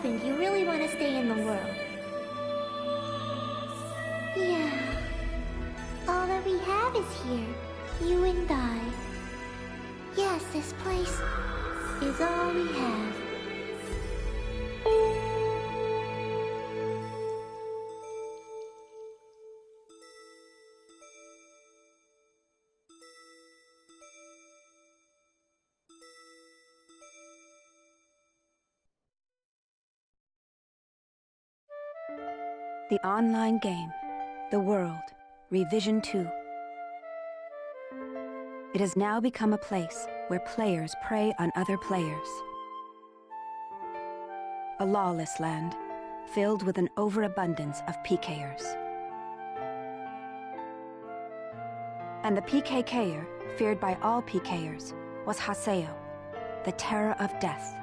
husband, you really want to stay in the world. Yeah. All that we have is here. You and I. Yes, this place is all we have. The online game, The World, Revision 2. It has now become a place where players prey on other players. A lawless land, filled with an overabundance of PKers. And the PKKer, feared by all PKers, was Haseo, the terror of death.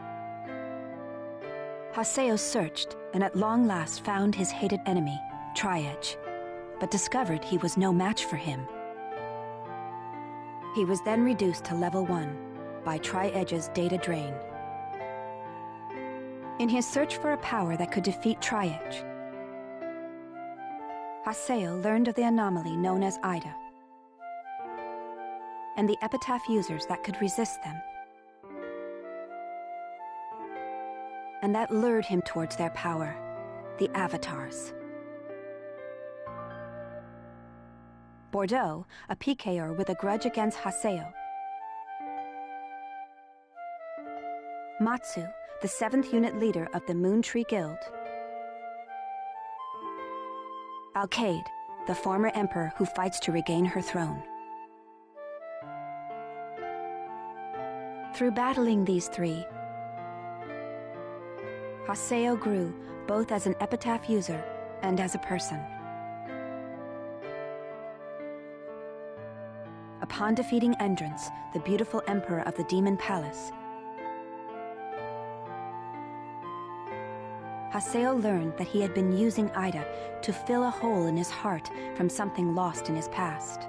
Haseo searched and at long last found his hated enemy, Tri-Edge, but discovered he was no match for him. He was then reduced to level 1 by Tri-Edge's data drain. In his search for a power that could defeat Tri-Edge, Haseo learned of the anomaly known as Ida, and the epitaph users that could resist them. And that lured him towards their power, the Avatars. Bordeaux, a PKer with a grudge against Haseo. Matsu, the 7th unit leader of the Moon Tree Guild. Alkaid, the former emperor who fights to regain her throne. Through battling these three, Haseo grew both as an epitaph user and as a person. Upon defeating Endrance, the beautiful emperor of the Demon Palace, Haseo learned that he had been using Ida to fill a hole in his heart from something lost in his past.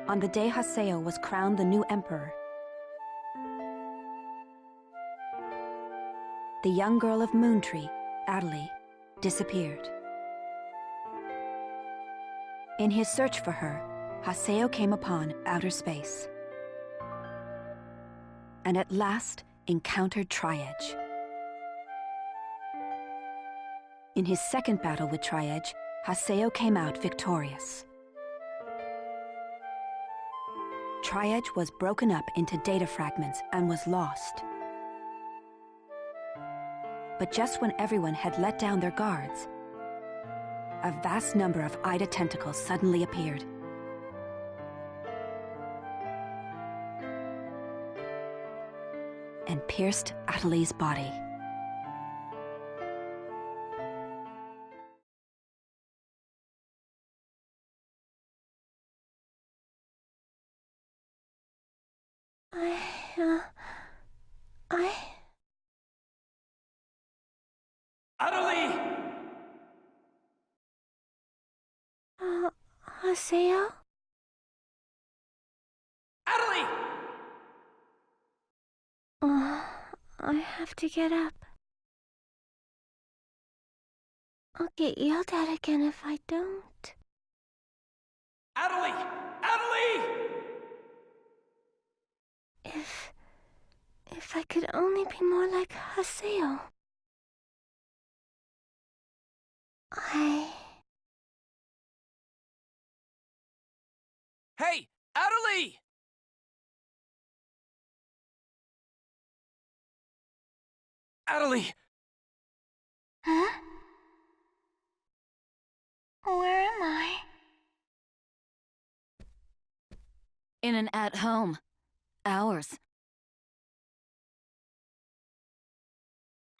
On the day Haseo was crowned the new emperor, the young girl of Moontree, Adelie, disappeared. In his search for her, Haseo came upon outer space, and at last encountered Tri-Edge. In his second battle with Tri-Edge, Haseo came out victorious. Tri-Edge was broken up into data fragments and was lost. But just when everyone had let down their guards, a vast number of Ida tentacles suddenly appeared. And pierced Adelie's body. Adelie! Haseo? Adelie! I have to get up. I'll get yelled at again if I don't. Adelie! Adelie! If I could only be more like Haseo. Hey! Adelie! Adelie! Huh? Where am I? In an at-home. Ours.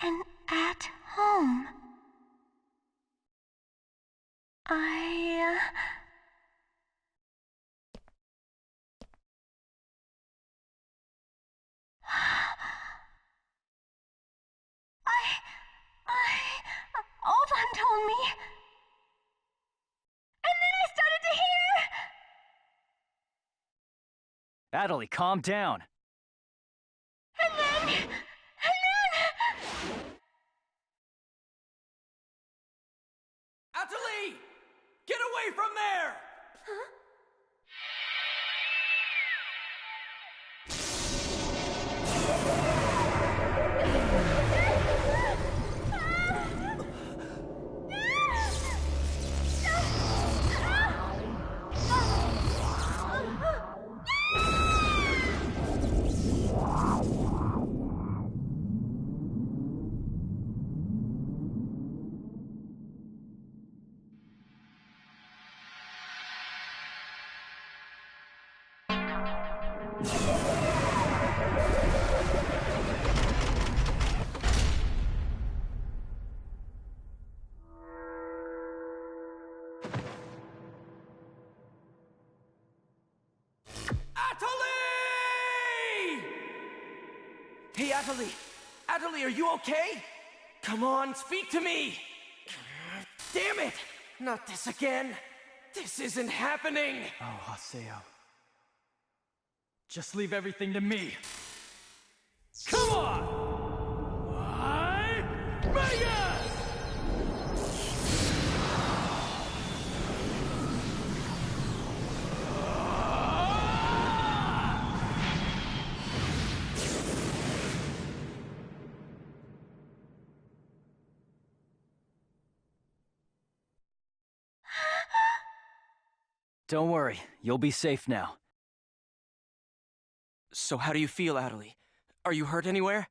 And at home. Oban told me. And then I started to hear. Adelie, calm down. And then... Atalie! Get away from there! Huh? Atalie! Hey, Atalie! Atalie, are you okay? Come on, speak to me! Damn it! Not this again! This isn't happening! Oh, Haseo. Just leave everything to me. Come on! Vegas! Don't worry, you'll be safe now. So how do you feel, Atalie? Are you hurt anywhere?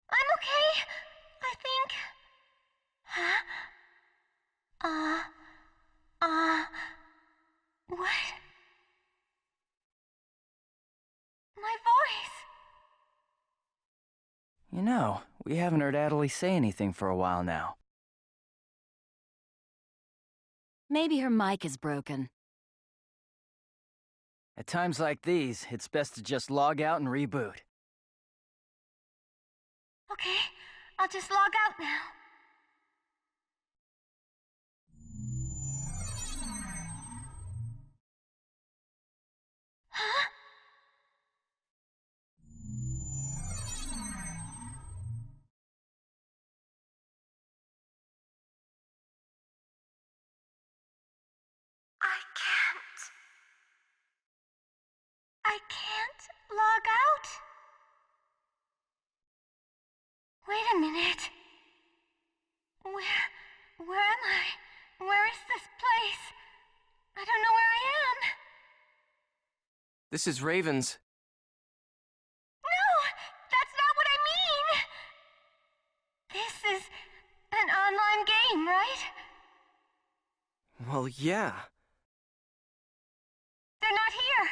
I'm okay, I think. Huh? What? My voice! You know, we haven't heard Atalie say anything for a while now. Maybe her mic is broken. At times like these, it's best to just log out and reboot. Okay, I'll just log out now. Huh? I can't log out? Wait a minute. Where am I? Where is this place? I don't know where I am. This is Raven's. No, that's not what I mean. This is an online game, right? Well, yeah. They're not here.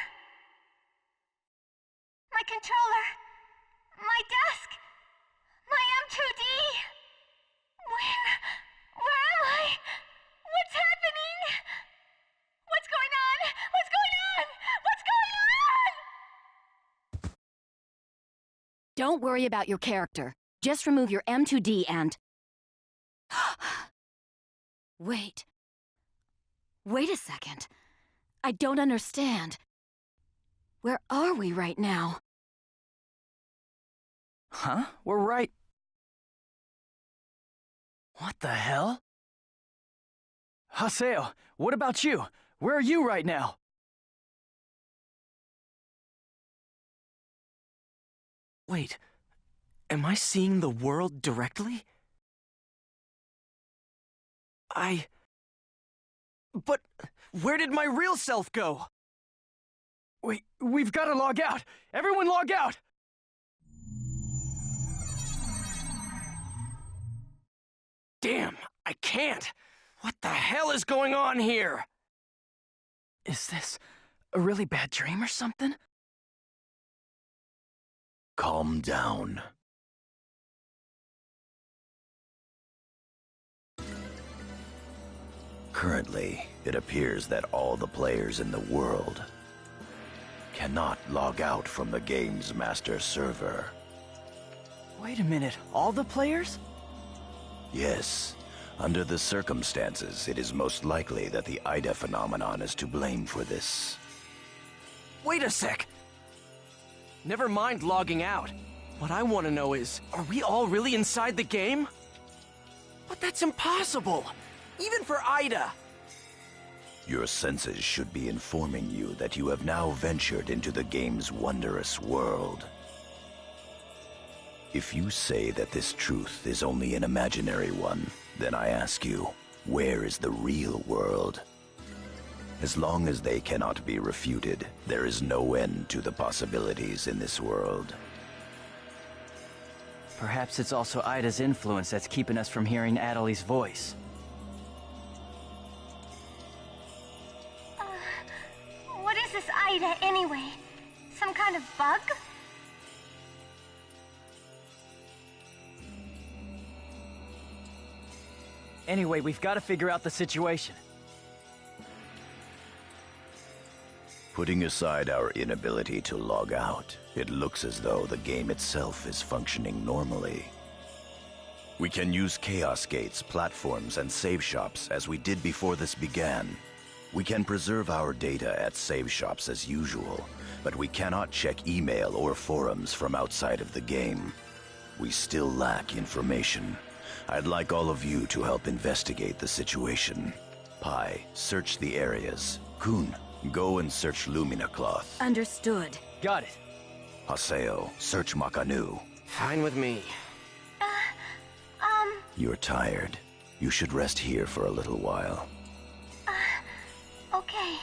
My controller. My desk. My M2D. Where am I? What's happening? What's going on? What's going on? What's going on? Don't worry about your character. Just remove your M2D and... Wait. Wait a second. I don't understand. Where are we right now? Huh? We're right... What the hell? Haseo, what about you? Where are you right now? Wait, am I seeing the world directly? But where did my real self go? Wait, we've got to log out! Everyone log out! Damn, I can't! What the hell is going on here? Is this a really bad dream or something? Calm down. Currently, it appears that all the players in the world cannot log out from the game's master server. Wait a minute, all the players? Yes, under the circumstances, it is most likely that the Ida phenomenon is to blame for this. Wait a sec! Never mind logging out. What I want to know is, are we all really inside the game? But that's impossible! Even for Ida! Your senses should be informing you that you have now ventured into the game's wondrous world. If you say that this truth is only an imaginary one, then I ask you, where is the real world? As long as they cannot be refuted, there is no end to the possibilities in this world. Perhaps it's also Ida's influence that's keeping us from hearing Adeli's voice. What is this Ida, anyway? Some kind of bug? Anyway, we've got to figure out the situation. Putting aside our inability to log out, it looks as though the game itself is functioning normally. We can use chaos gates, platforms, and save shops as we did before this began. We can preserve our data at save shops as usual, but we cannot check email or forums from outside of the game. We still lack information. I'd like all of you to help investigate the situation. Pi, search the areas. Kun, go and search Lumina Cloth. Understood. Got it. Haseo, search Makanu. Fine with me. You're tired. You should rest here for a little while. Okay.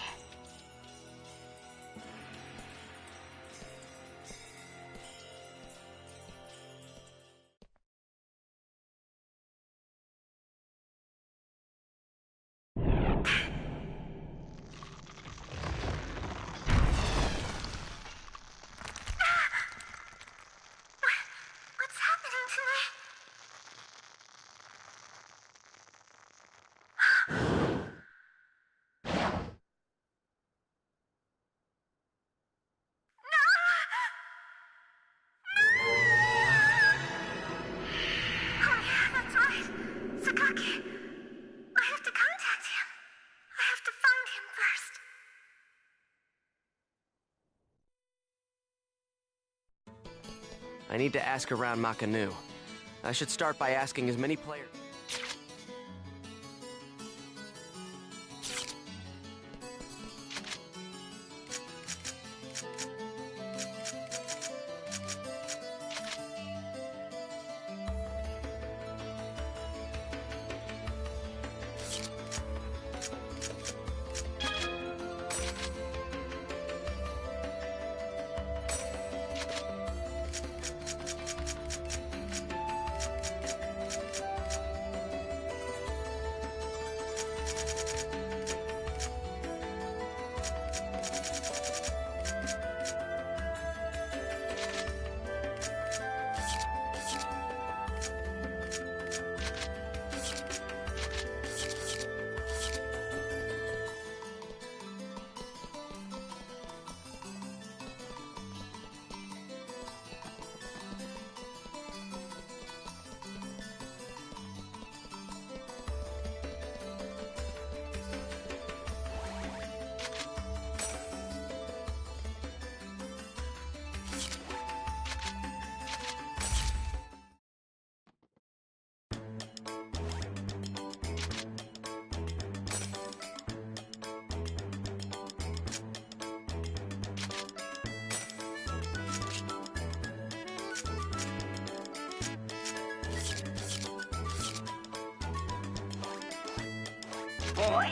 What's happening to me? Oh yeah, that's right. Sakaki. I have to contact him. I have to find him first. I need to ask around Makanu. I should start by asking as many players. Boy.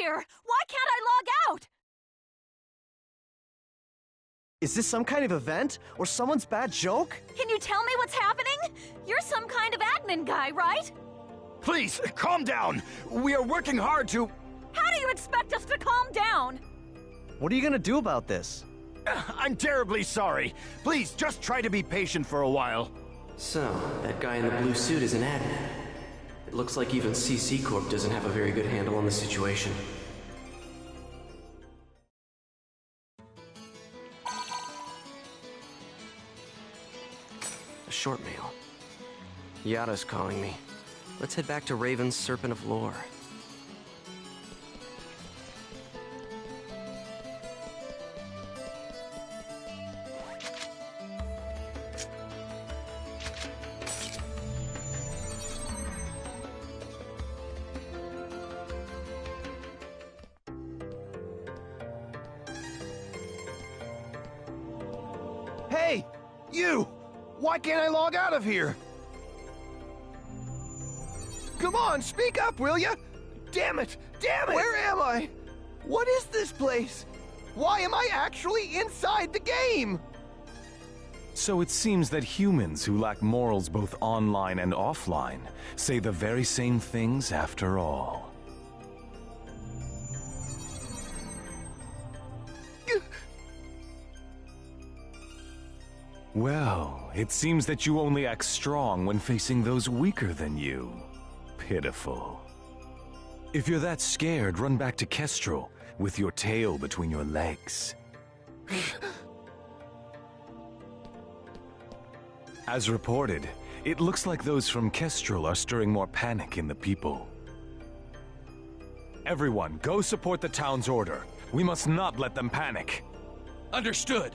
here! Why can't I log out? Is this some kind of event? Or someone's bad joke? Can you tell me what's happening? You're some kind of admin guy, right? Please, calm down! We are working hard to... How do you expect us to calm down? What are you gonna do about this? I'm terribly sorry. Please, just try to be patient for a while. So, that guy in the blue suit is an admin. It looks like even CC Corp doesn't have a very good handle on the situation. A short mail. Yada's calling me. Let's head back to Raven's Serpent of Lore. Hey! You! Why can't I log out of here? Come on, speak up, will ya? Damn it! Damn it! Where am I? What is this place? Why am I actually inside the game? So it seems that humans who lack morals both online and offline say the very same things after all. Well, it seems that you only act strong when facing those weaker than you. Pitiful. If you're that scared, run back to Kestrel with your tail between your legs. As reported, it looks like those from Kestrel are stirring more panic in the people. Everyone, go support the town's order. We must not let them panic. Understood.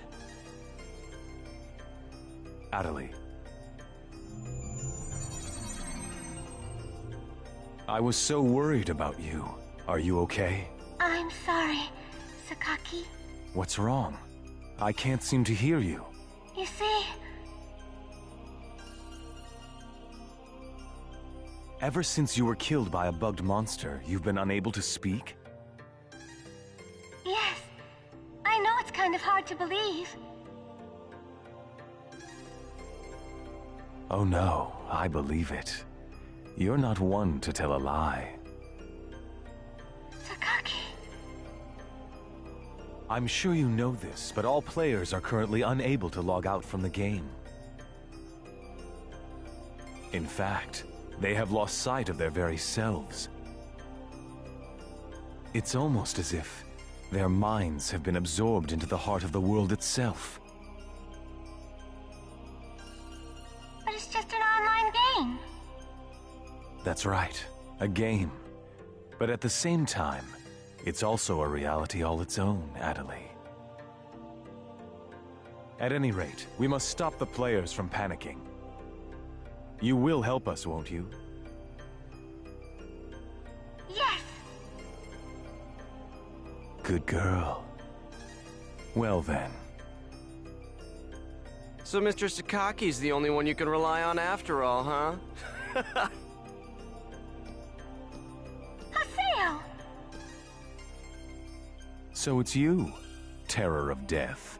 Adelie. I was so worried about you. Are you okay? I'm sorry, Sakaki. What's wrong? I can't seem to hear you. You see, Ever since you were killed by a bugged monster, you've been unable to speak? yes, I know it's kind of hard to believe. Oh no, I believe it. You're not one to tell a lie. Sakaki. I'm sure you know this, but all players are currently unable to log out from the game. In fact, they have lost sight of their very selves. It's almost as if their minds have been absorbed into the heart of the world itself. But it's just an online game. That's right, a game. But at the same time, it's also a reality all its own, Adelie. At any rate, we must stop the players from panicking. You will help us, won't you? Yes. Good girl. Well then. So Mr. Sakaki's the only one you can rely on after all, huh? Haseo! So it's you, Terror of Death.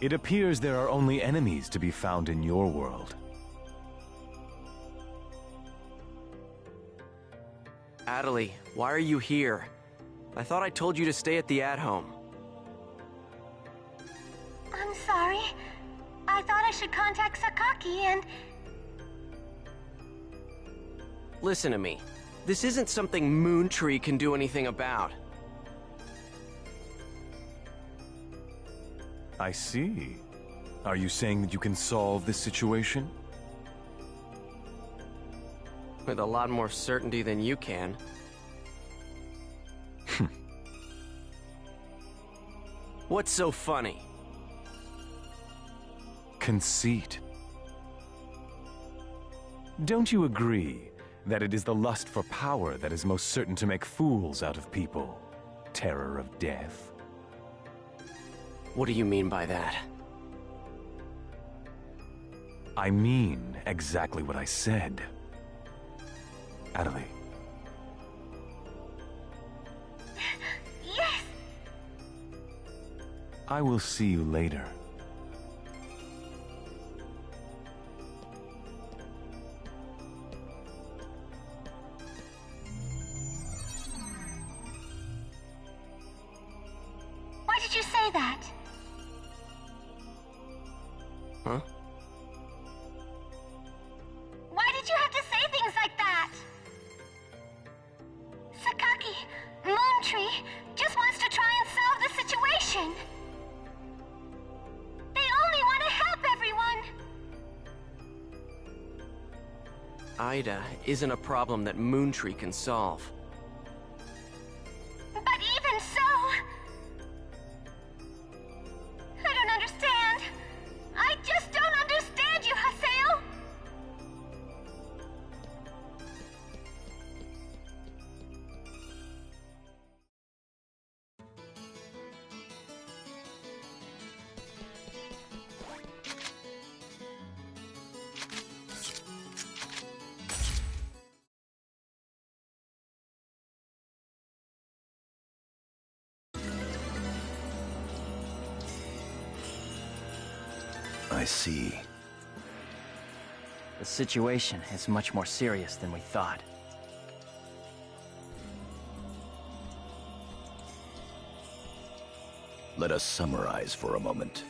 It appears there are only enemies to be found in your world. Adelie, why are you here? I thought I told you to stay at the at-home. I'm sorry. I thought I should contact Sakaki and... Listen to me. This isn't something Moontree can do anything about. I see. Are you saying that you can solve this situation? With a lot more certainty than you can. What's so funny? Conceit. Don't you agree that it is the lust for power that is most certain to make fools out of people? Terror of Death. What do you mean by that? I mean exactly what I said. Adelie. I will see you later. Why did you say that? Huh? Why did you have to say things like that? Sakaki, Moontree, just wants to try and solve the situation. They only want to help everyone. Ida isn't a problem that Moontree can solve. But even so... I don't understand. I just don't understand you, Haseo. I see. The situation is much more serious than we thought. Let us summarize for a moment.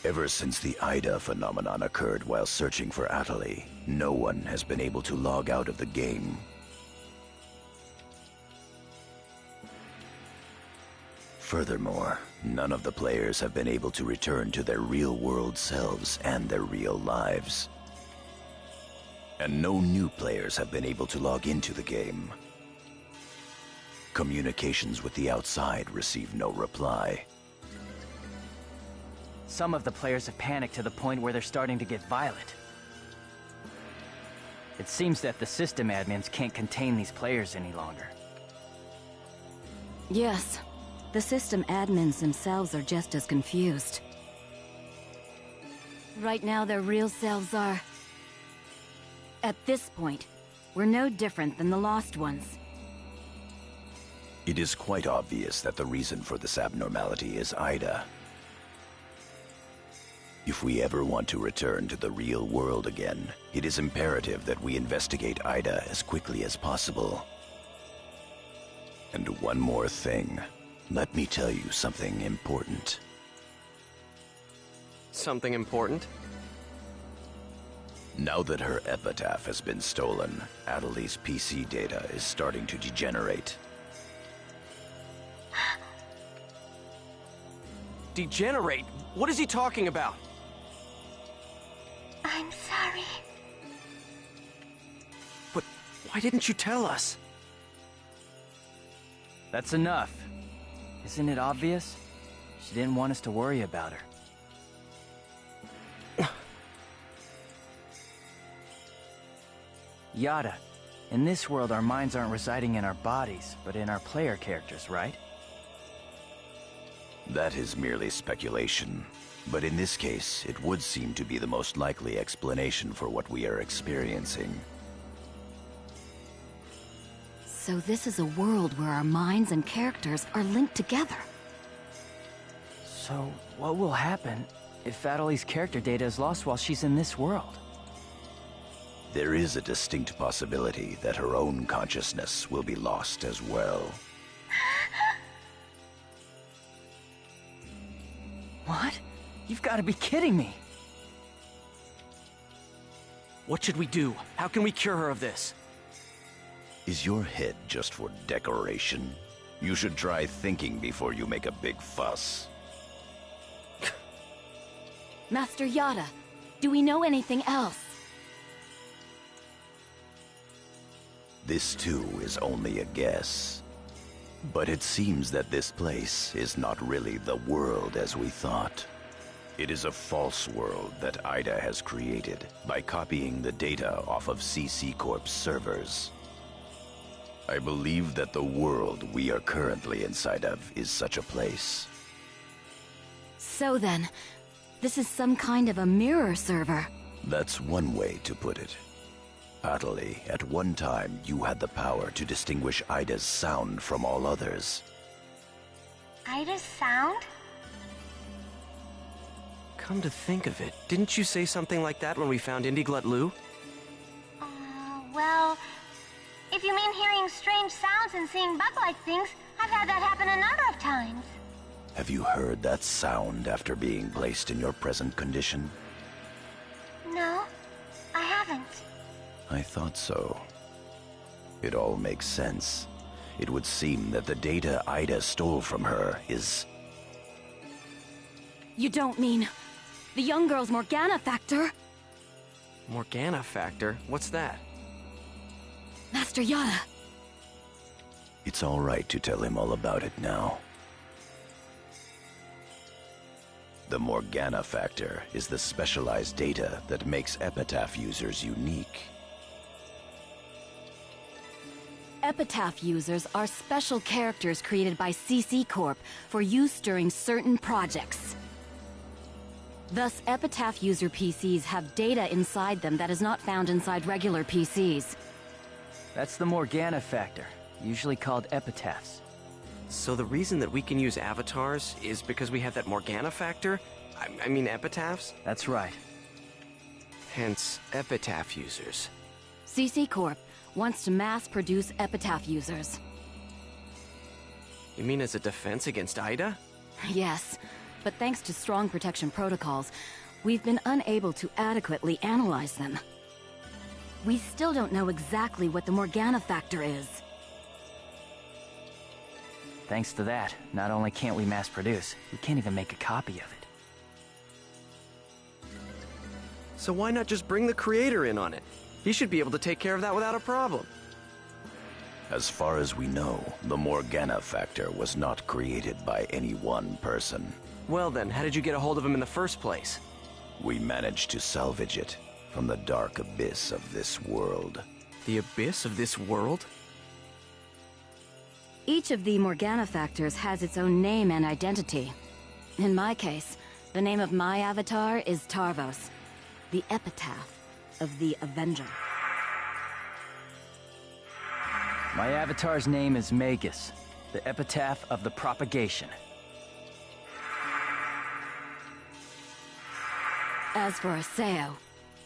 Ever since the Ida phenomenon occurred while searching for Atali, no one has been able to log out of the game. Furthermore, none of the players have been able to return to their real-world selves and their real lives. And no new players have been able to log into the game. Communications with the outside receive no reply. Some of the players have panicked to the point where they're starting to get violent. It seems that the system admins can't contain these players any longer. Yes, the system admins themselves are just as confused. Right now, their real selves are... At this point, we're no different than the Lost Ones. It is quite obvious that the reason for this abnormality is Ida. If we ever want to return to the real world again, it is imperative that we investigate Ida as quickly as possible. And one more thing. Let me tell you something important. Something important? Now that her epitaph has been stolen, Atali's PC data is starting to degenerate. Degenerate? What is he talking about? I'm sorry. But why didn't you tell us? That's enough. Isn't it obvious? She didn't want us to worry about her. Yada, in this world our minds aren't residing in our bodies, but in our player characters, right? That is merely speculation. But in this case, it would seem to be the most likely explanation for what we are experiencing. So this is a world where our minds and characters are linked together. So, what will happen if Atali's character data is lost while she's in this world? There is a distinct possibility that her own consciousness will be lost as well. What? You've got to be kidding me! What should we do? How can we cure her of this? Is your head just for decoration? You should try thinking before you make a big fuss. Master Yada, do we know anything else? This too is only a guess. But it seems that this place is not really the world as we thought. It is a false world that Ida has created by copying the data off of CC Corp's servers. I believe that the world we are currently inside of is such a place. So then, this is some kind of a mirror server. That's one way to put it. Atali, at one time you had the power to distinguish Ida's sound from all others. Ida's sound? Come to think of it, didn't you say something like that when we found Indiglut Lu? Well, if you mean hearing strange sounds and seeing bug-like things, I've had that happen a number of times. Have you heard that sound after being placed in your present condition? No, I haven't. I thought so. It all makes sense. It would seem that the data Ida stole from her is... You don't mean the young girl's Morgana factor? Morgana factor? What's that? Master Yada. It's all right to tell him all about it now. The Morgana factor is the specialized data that makes Epitaph users unique. Epitaph users are special characters created by CC Corp for use during certain projects. Thus, Epitaph user PCs have data inside them that is not found inside regular PCs. That's the Morgana factor, usually called epitaphs. So the reason that we can use avatars is because we have that Morgana factor? I mean epitaphs? That's right. Hence, epitaph users. CC Corp wants to mass-produce Epitaph users. You mean as a defense against Ida? Yes, but thanks to strong protection protocols, we've been unable to adequately analyze them. We still don't know exactly what the Morgana factor is. Thanks to that, not only can't we mass produce, we can't even make a copy of it. So why not just bring the creator in on it? He should be able to take care of that without a problem. As far as we know, the Morgana factor was not created by any one person. Well then, how did you get a hold of him in the first place? We managed to salvage it from the dark abyss of this world. The abyss of this world? Each of the Morgana factors has its own name and identity. In my case, the name of my avatar is Tarvos, the epitaph of the Avenger. My avatar's name is Magus, the epitaph of the propagation. As for Aseo,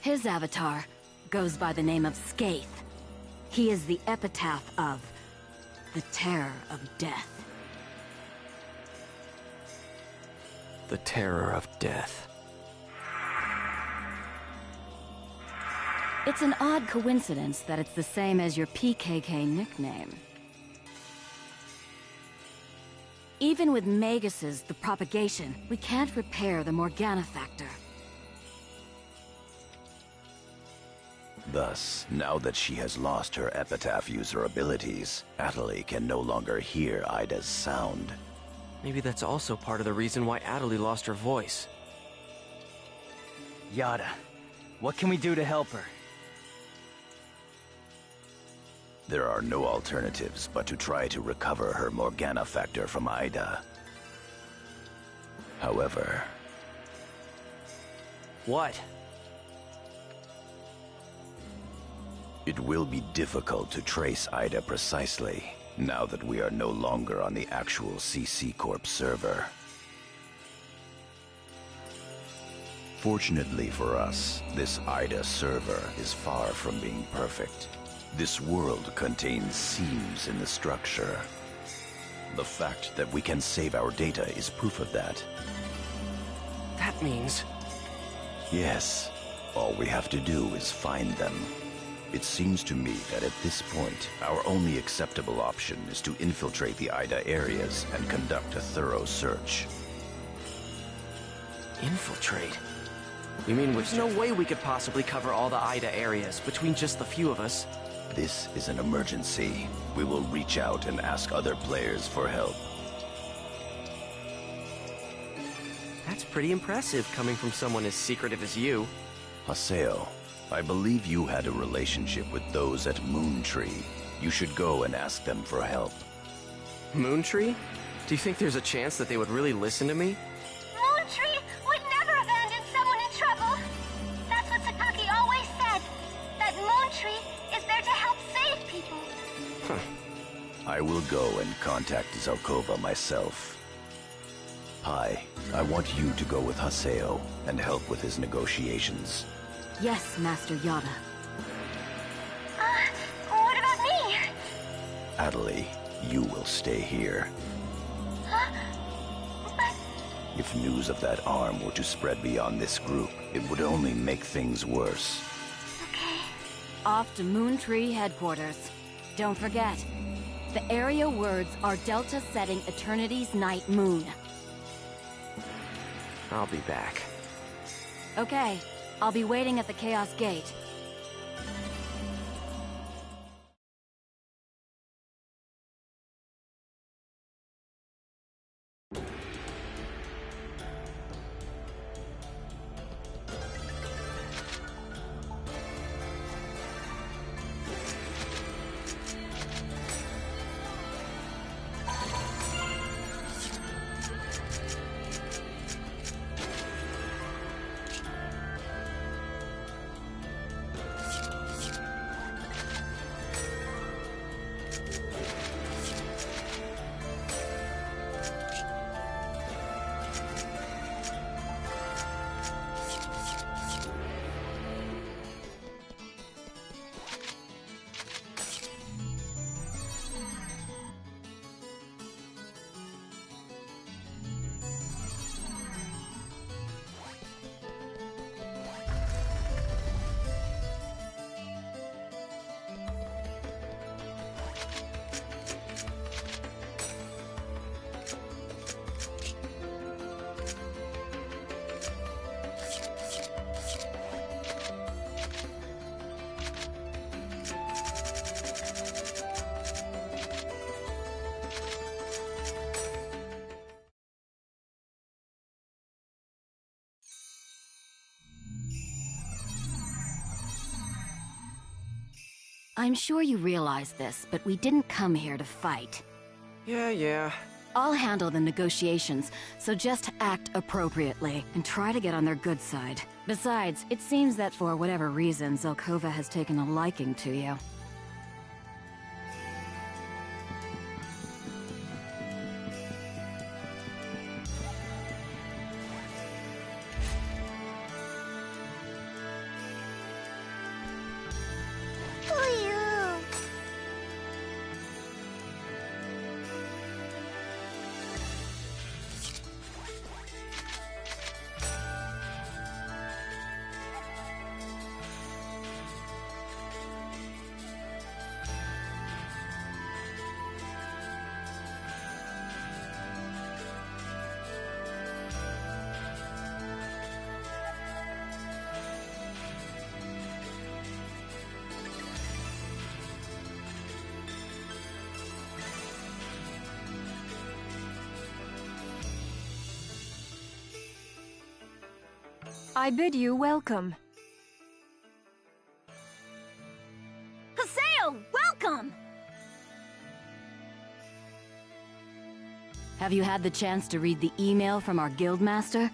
his avatar goes by the name of Skaith. He is the epitaph of the terror of death. The terror of death. It's an odd coincidence that it's the same as your PKK nickname. Even with Magus's The Propagation, we can't repair the Morgana factor. Thus, now that she has lost her epitaph user abilities, Atali can no longer hear Ida's sound. Maybe that's also part of the reason why Atali lost her voice. Yada, what can we do to help her? There are no alternatives but to try to recover her Morgana factor from Ida. However... What? It will be difficult to trace Ida precisely, now that we are no longer on the actual CC Corp server. Fortunately for us, this Ida server is far from being perfect. This world contains seams in the structure. The fact that we can save our data is proof of that. That means... Yes, all we have to do is find them. It seems to me that at this point, our only acceptable option is to infiltrate the Ida areas and conduct a thorough search. Infiltrate? You mean there's no way we could possibly cover all the Ida areas between just the few of us? This is an emergency. We will reach out and ask other players for help. That's pretty impressive coming from someone as secretive as you. Haseo, I believe you had a relationship with those at Moontree. You should go and ask them for help. Moontree? Do you think there's a chance that they would really listen to me? Moontree would never abandon someone in trouble. That's what Sakaki always said. That Moontree is there to help save people. I will go and contact Zelkova myself. Hi, I want you to go with Haseo and help with his negotiations. Yes, Master Yada. What about me? Adelie, you will stay here. Huh? But... If news of that arm were to spread beyond this group, it would only make things worse. Okay. Off to Moon Tree headquarters. Don't forget, the area words are Delta setting Eternity's night moon. I'll be back. Okay, I'll be waiting at the Chaos Gate. I'm sure you realize this, but we didn't come here to fight. Yeah. I'll handle the negotiations, so just act appropriately and try to get on their good side. Besides, it seems that for whatever reason, Zelkova has taken a liking to you. I bid you welcome. Haseo, welcome! Have you had the chance to read the email from our guildmaster?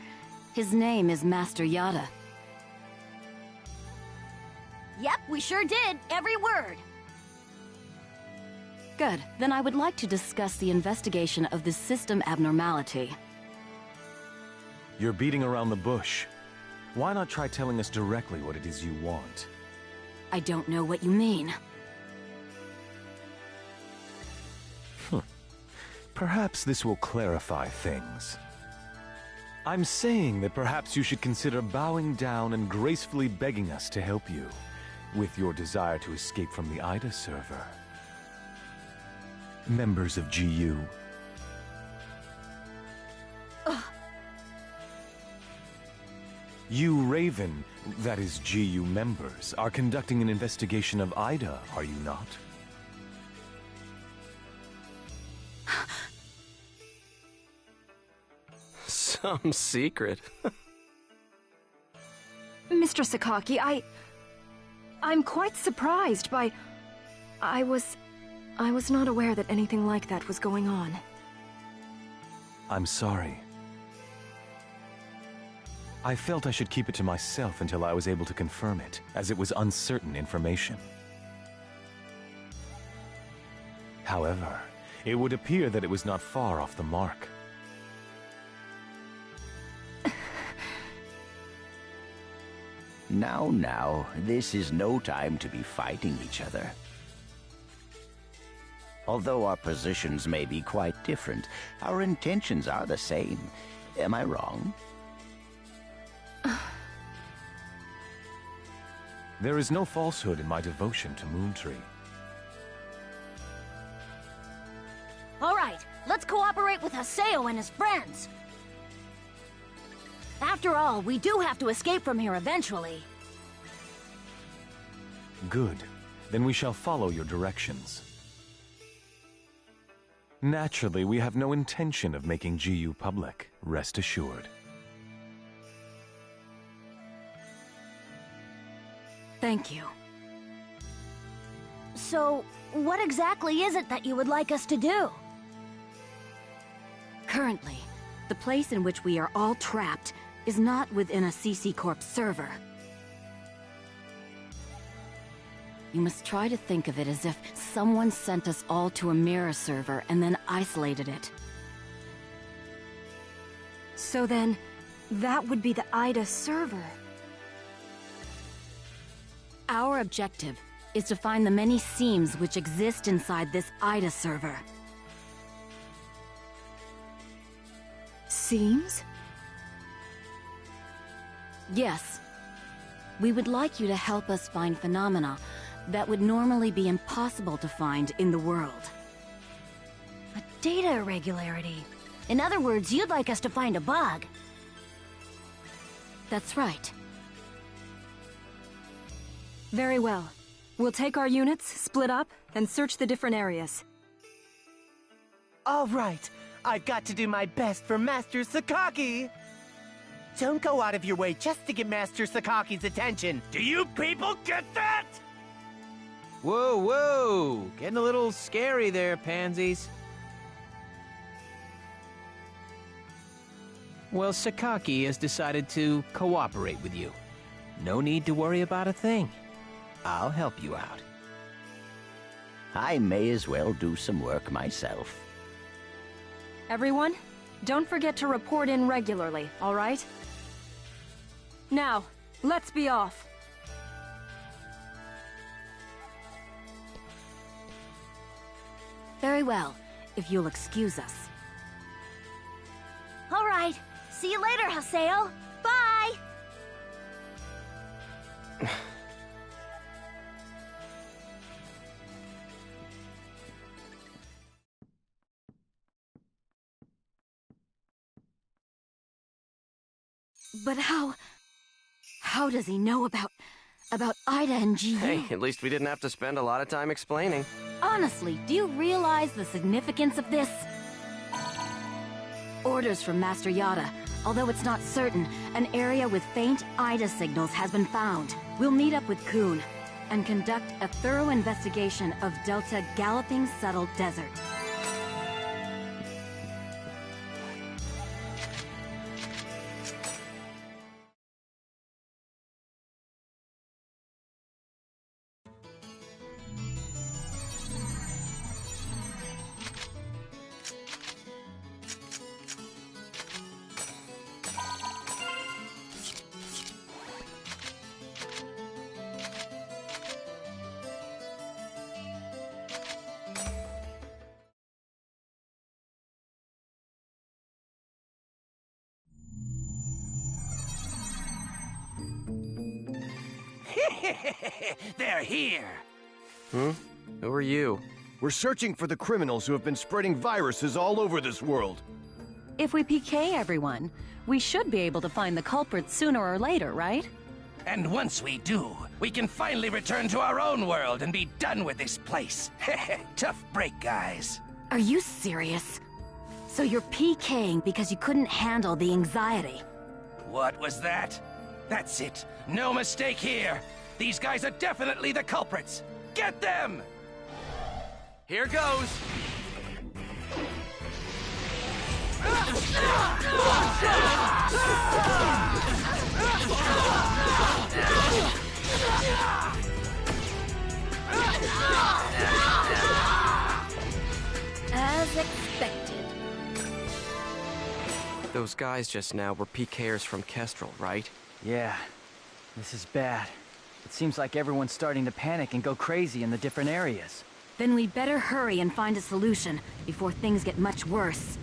His name is Master Yada. Yep, we sure did. Every word. Good. Then I would like to discuss the investigation of this system abnormality. You're beating around the bush. Why not try telling us directly what it is you want? I don't know what you mean. Perhaps this will clarify things. I'm saying that perhaps you should consider bowing down and gracefully begging us to help you with your desire to escape from the Ida server. Members of GU. You Raven, that is GU members, are conducting an investigation of Ida, are you not? Some secret. Mr. Sakaki, I'm quite surprised by... I was not aware that anything like that was going on. I'm sorry. I felt I should keep it to myself until I was able to confirm it, as it was uncertain information. However, it would appear that it was not far off the mark. Now, this is no time to be fighting each other. Although our positions may be quite different, our intentions are the same. Am I wrong? There is no falsehood in my devotion to Moontree. All right, let's cooperate with Haseo and his friends. After all, we do have to escape from here eventually. Good. Then we shall follow your directions. Naturally, we have no intention of making GU public, rest assured. Thank you. So, what exactly is it that you would like us to do? Currently, the place in which we are all trapped is not within a CC Corp server. You must try to think of it as if someone sent us all to a mirror server and then isolated it. So then, that would be the IDA server. Our objective is to find the many seams which exist inside this IDA server. Seams? Yes. We would like you to help us find phenomena that would normally be impossible to find in the world. A data irregularity. In other words, you'd like us to find a bug. That's right. Very well. We'll take our units, split up, and search the different areas. All right. I've got to do my best for Master Sakaki. Don't go out of your way just to get Master Sakaki's attention. Do you people get that? Whoa, whoa! Getting a little scary there, pansies. Well, Sakaki has decided to cooperate with you. No need to worry about a thing. I'll help you out. I may as well do some work myself. Everyone, don't forget to report in regularly, all right? Now, let's be off. Very well, if you'll excuse us. All right, see you later, Haseo. Bye! But how does he know about IDA and GU? Hey, at least we didn't have to spend a lot of time explaining. Honestly, do you realize the significance of this? Orders from Master Yada. Although it's not certain, an area with faint IDA signals has been found. We'll meet up with Kun and conduct a thorough investigation of Delta Galloping Settled Desert. They're here! Hmm? Who are you? We're searching for the criminals who have been spreading viruses all over this world. If we PK everyone, we should be able to find the culprits sooner or later, right? And once we do, we can finally return to our own world and be done with this place. Tough break, guys. Are you serious? So you're PKing because you couldn't handle the anxiety? What was that? That's it. No mistake here. These guys are definitely the culprits. Get them! Here goes! As expected. Those guys just now were PKers from Kestrel, right? Yeah. This is bad. It seems like everyone's starting to panic and go crazy in the different areas. Then we'd better hurry and find a solution before things get much worse.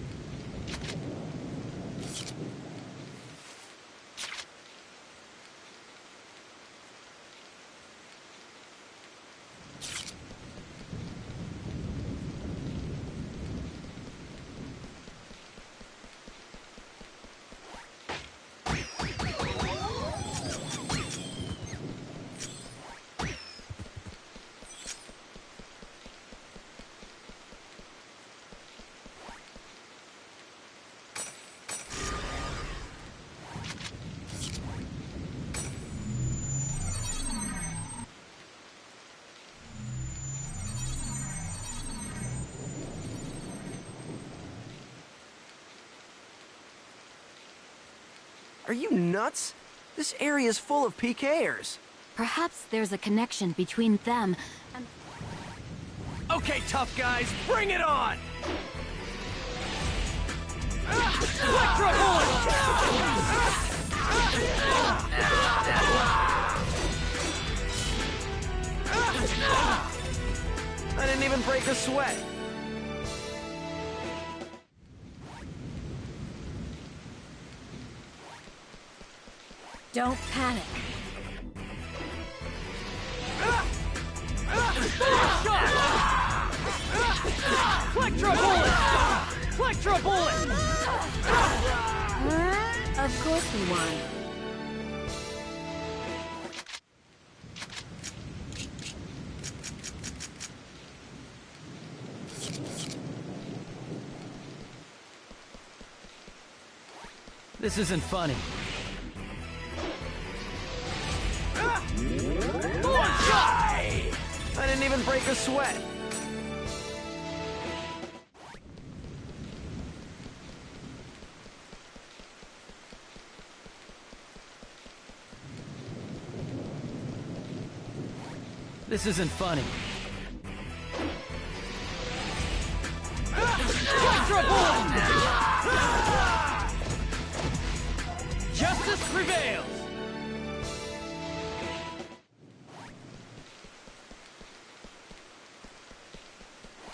Are you nuts? This area is full of PKers. Perhaps there's a connection between them and... Okay, tough guys, bring it on! Electro bullet! I didn't even break a sweat. Don't panic. Electro bullet! Electro bullet! Of course we won. This isn't funny. I didn't even break a sweat. This isn't funny. Electro bullet! Justice prevails!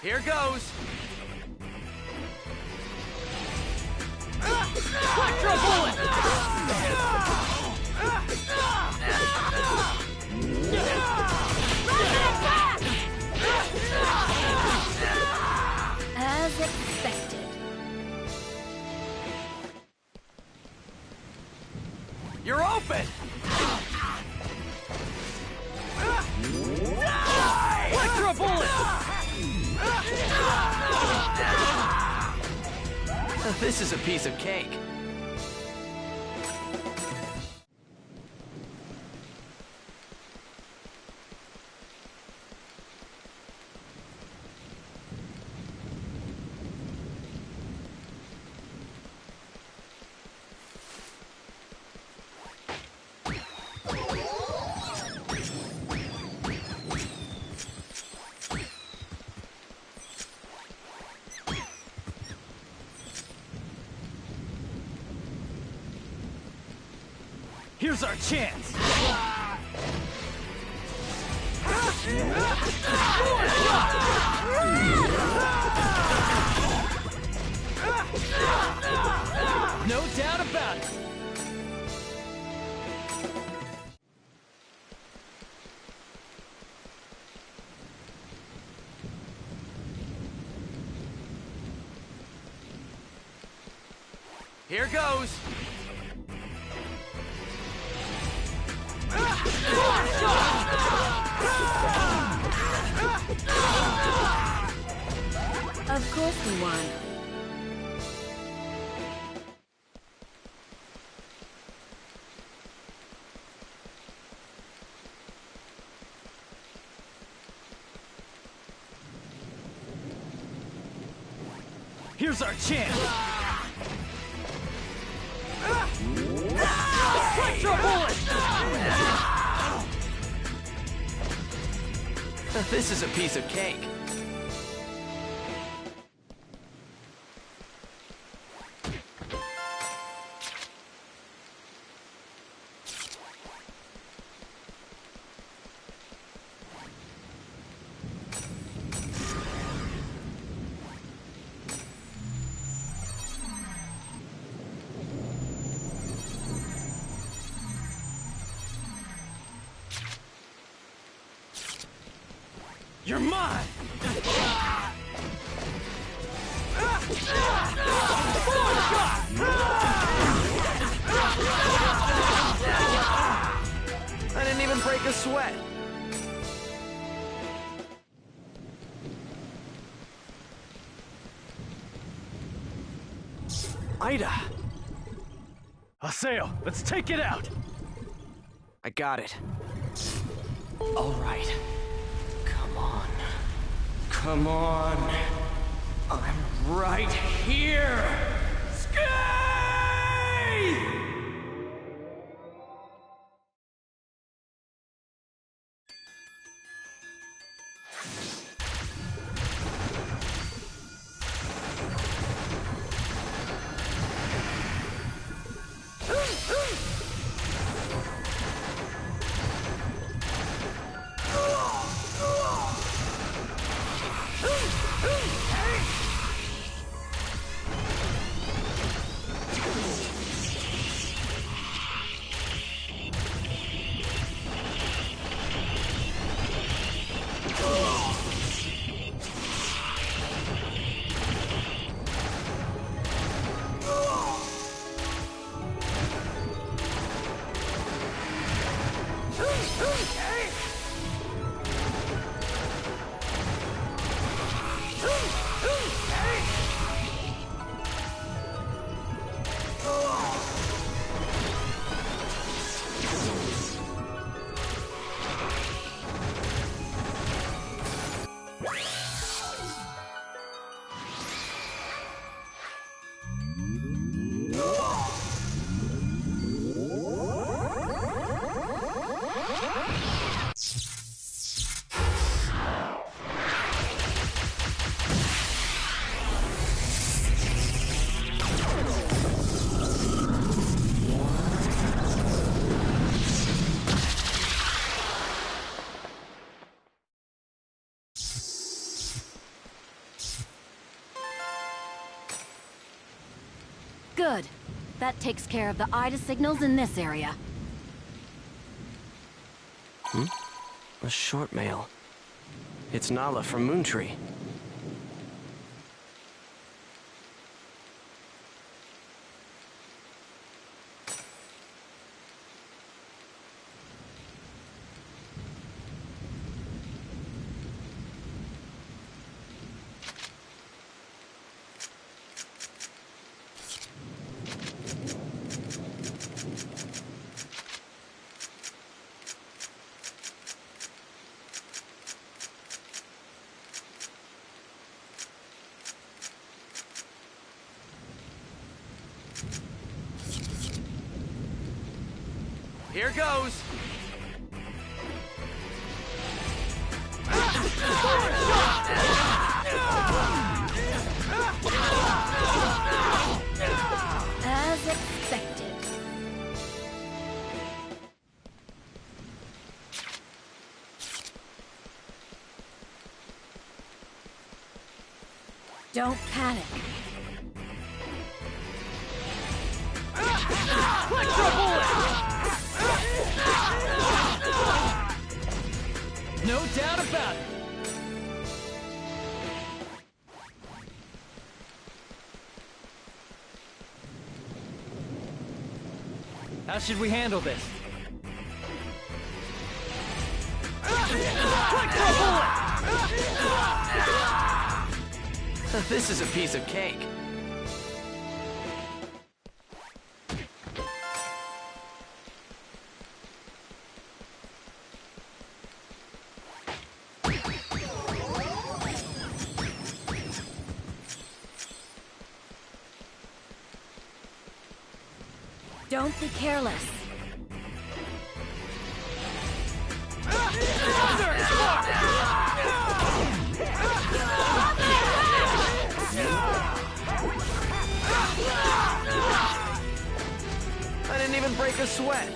Here goes! Electro bullet! As expected. You're open! Electro bullet! This is a piece of cake. Here's our chance! No doubt about it! Here goes! Of course we won. Here's our chance! Electro bullet! This is a piece of cake. You're mine! I didn't even break a sweat. Ida! Haseo, let's take it out! I got it. All right. Come on. Come on. I'm right here! Skate! Good. That takes care of the Ida signals in this area. A short mail. It's Nala from Moontree. Here goes! As expected. Don't panic. No doubt about it! How should we handle this? This is a piece of cake. Don't be careless. I didn't even break a sweat.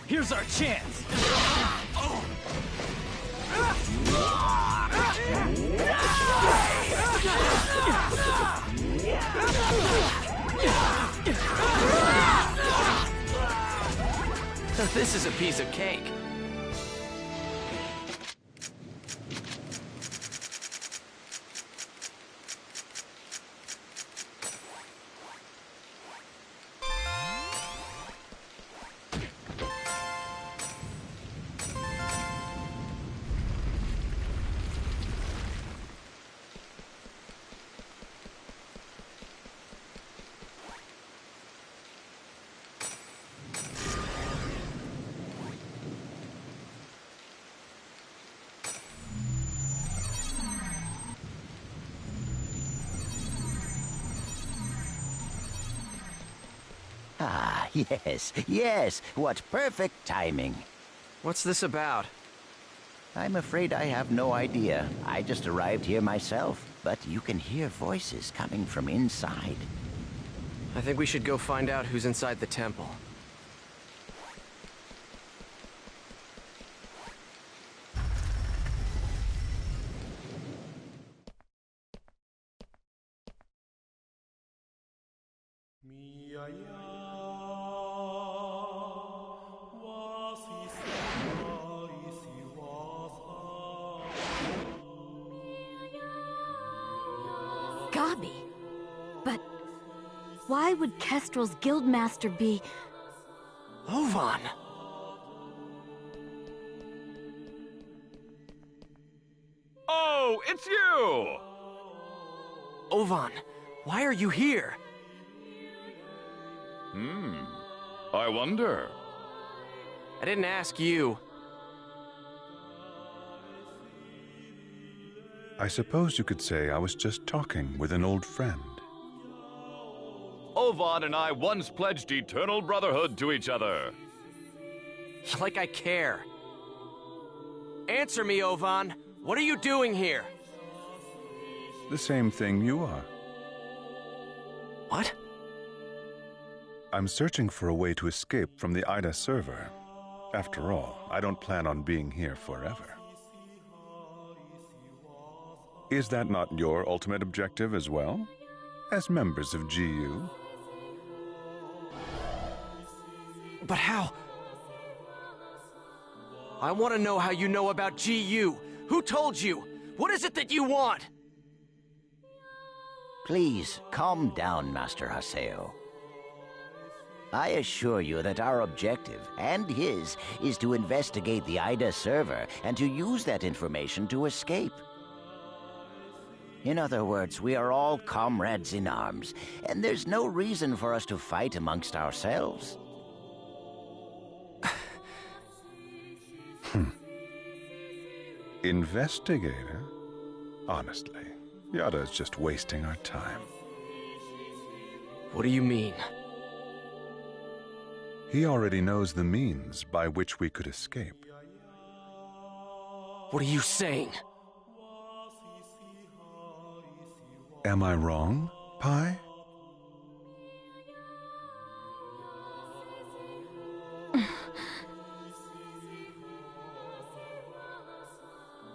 Here's our chance! This is a piece of cake. Ah, yes, yes. What perfect timing. What's this about? I'm afraid I have no idea. I just arrived here myself, but you can hear voices coming from inside. I think we should go find out who's inside the temple. Gabi. But why would Kestrel's guildmaster be... Ovan! Oh, it's you! Ovan, why are you here? I wonder. I didn't ask you. I suppose you could say I was just talking with an old friend. Ovan and I once pledged eternal brotherhood to each other. Like I care. Answer me, Ovan. What are you doing here? The same thing you are. What? I'm searching for a way to escape from the Ida server. After all, I don't plan on being here forever. Is that not your ultimate objective as well? As members of GU? But how? I want to know how you know about GU. Who told you? What is it that you want? Please, calm down, Master Haseo. I assure you that our objective, and his, is to investigate the Ida server and to use that information to escape. In other words, we are all comrades in arms, and there's no reason for us to fight amongst ourselves. Investigator? Honestly, Yada's just wasting our time. What do you mean? He already knows the means by which we could escape. What are you saying? Am I wrong, Pi?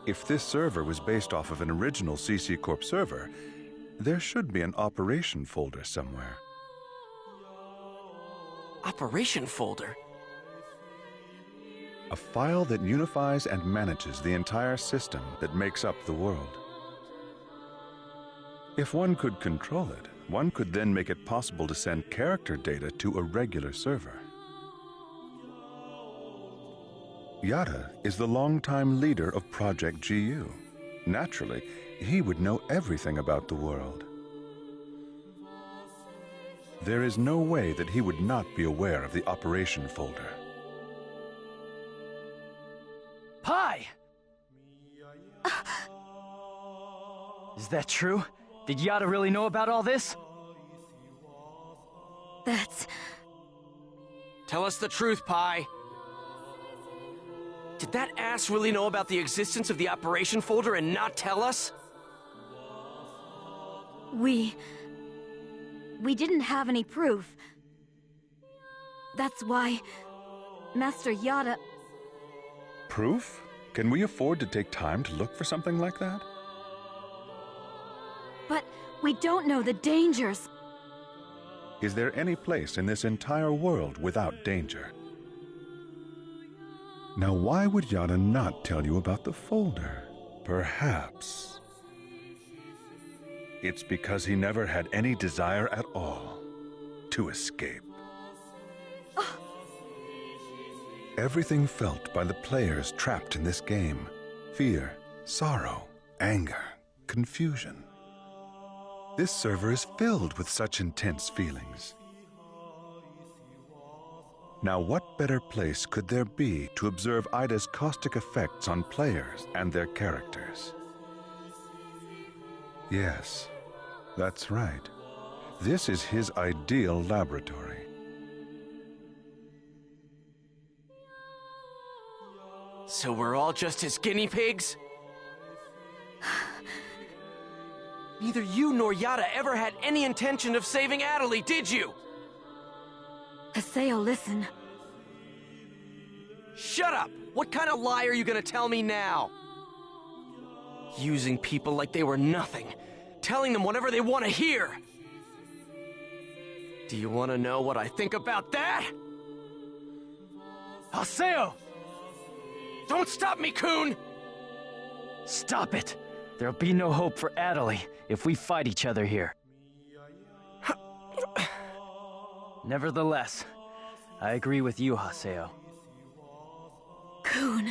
If this server was based off of an original CC Corp server, there should be an operation folder somewhere. Operation folder? A file that unifies and manages the entire system that makes up the world. If one could control it, one could then make it possible to send character data to a regular server. Yada is the longtime leader of Project GU. Naturally, he would know everything about the world. There is no way that he would not be aware of the operation folder. Pi! Is that true? Did Yada really know about all this? That's... Tell us the truth, Pi. Did that ass really know about the existence of the operation folder and not tell us? We didn't have any proof. That's why Master Yada... Proof? Can we afford to take time to look for something like that? But we don't know the dangers. Is there any place in this entire world without danger? Now, why would Yada not tell you about the folder? Perhaps it's because he never had any desire at all to escape. Everything felt by the players trapped in this game: fear, sorrow, anger, confusion. This server is filled with such intense feelings. Now, what better place could there be to observe Ida's caustic effects on players and their characters? Yes, that's right. This is his ideal laboratory. So we're all just his guinea pigs? Neither you nor Yada ever had any intention of saving Adelie, did you? Haseo, listen. Shut up! What kind of lie are you gonna tell me now? Using people like they were nothing. Telling them whatever they want to hear. Do you want to know what I think about that? Haseo! Don't stop me, Coon! Stop it! There'll be no hope for Adelie if we fight each other here. Nevertheless, I agree with you, Haseo. Coon.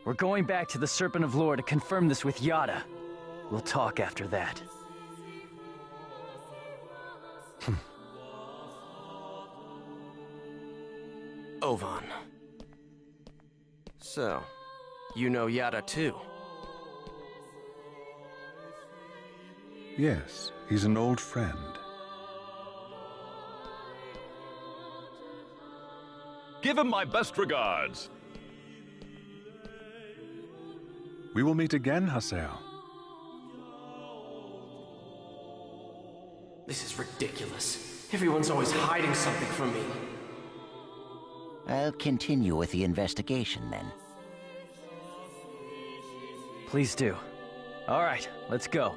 We're going back to the Serpent of Lore to confirm this with Yada. We'll talk after that. Ovan. So, you know Yada too? Yes, he's an old friend. Give him my best regards. We will meet again, Haseo. This is ridiculous. Everyone's always hiding something from me. I'll continue with the investigation then. Please do. All right, let's go.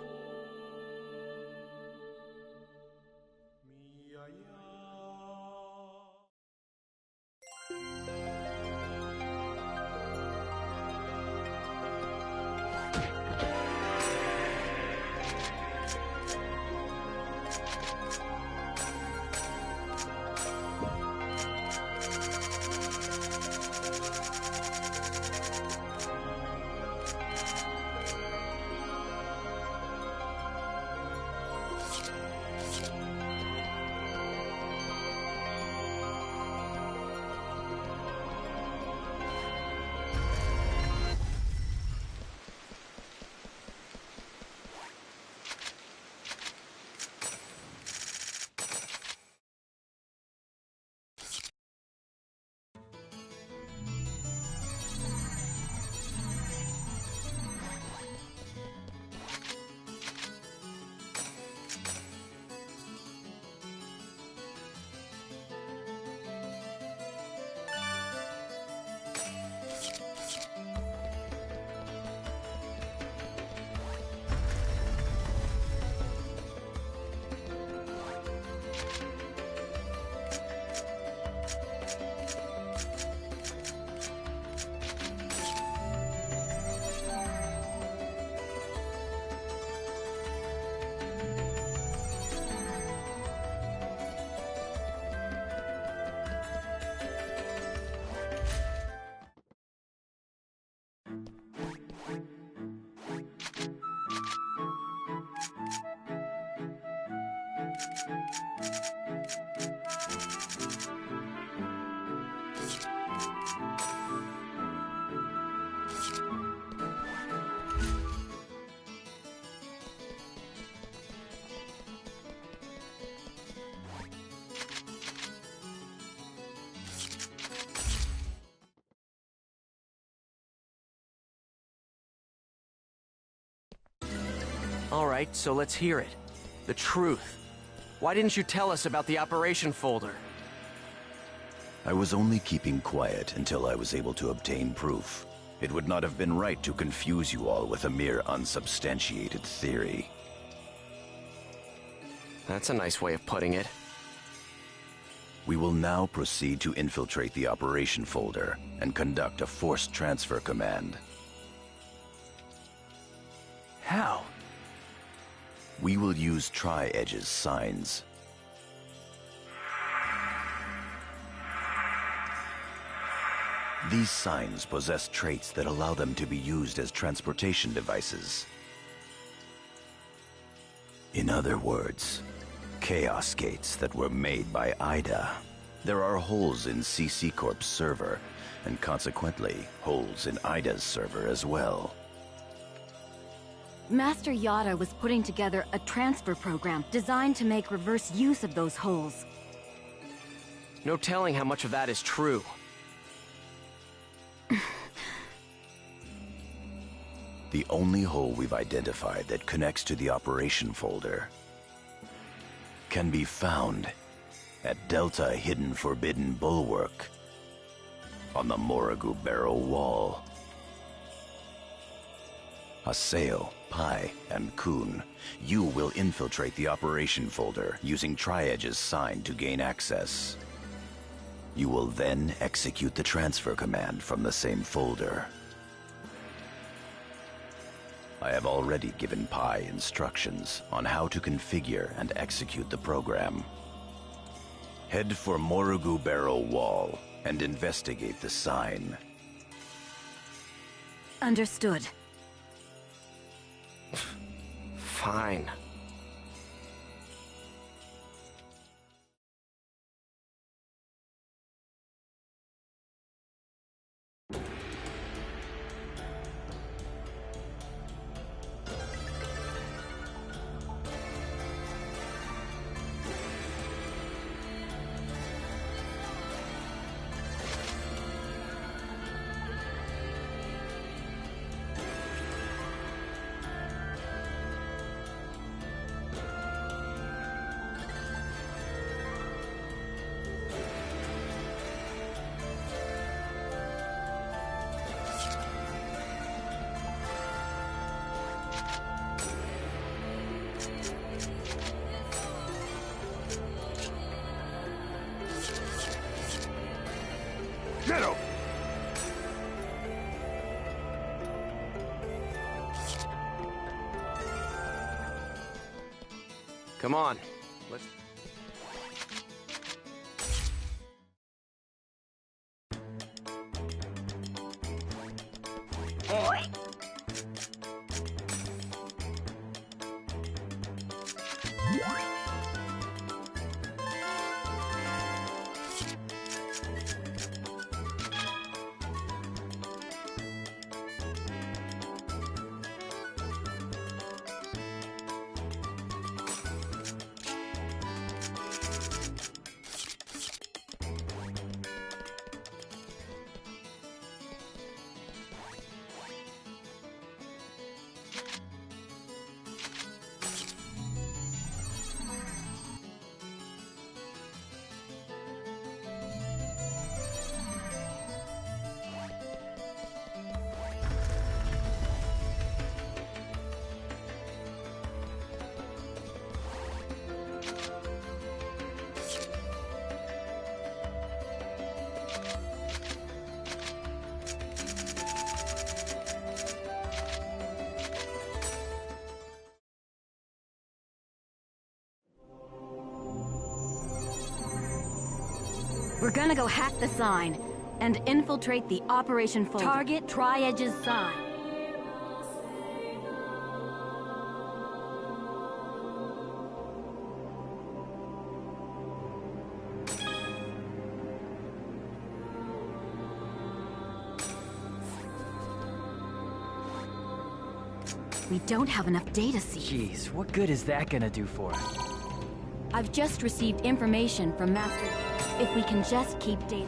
All right, so let's hear it. The truth. Why didn't you tell us about the operation folder? I was only keeping quiet until I was able to obtain proof. It would not have been right to confuse you all with a mere unsubstantiated theory. That's a nice way of putting it. We will now proceed to infiltrate the operation folder and conduct a forced transfer command. How? We will use Tri-Edge's signs. These signs possess traits that allow them to be used as transportation devices. In other words, Chaos Gates that were made by Ida. There are holes in CC Corp's server, and consequently, holes in Ida's server as well. Master Yada was putting together a transfer program designed to make reverse use of those holes. No telling how much of that is true. The only hole we've identified that connects to the operation folder can be found at Delta Hidden Forbidden Bulwark on the Morrigu Barrow Wall. Haseo, Pai, and Kun, you will infiltrate the operation folder using Tri-Edge's sign to gain access. You will then execute the transfer command from the same folder. I have already given Pai instructions on how to configure and execute the program. Head for Morrigu Barrow Wall and investigate the sign. Understood. Fine. Get him! Come on. Let's... We're gonna go hack the sign and infiltrate the operation folder. Target Tri-Edge's sign. We don't have enough data seeds. Jeez, what good is that gonna do for us? I've just received information from Master... If we can just keep data...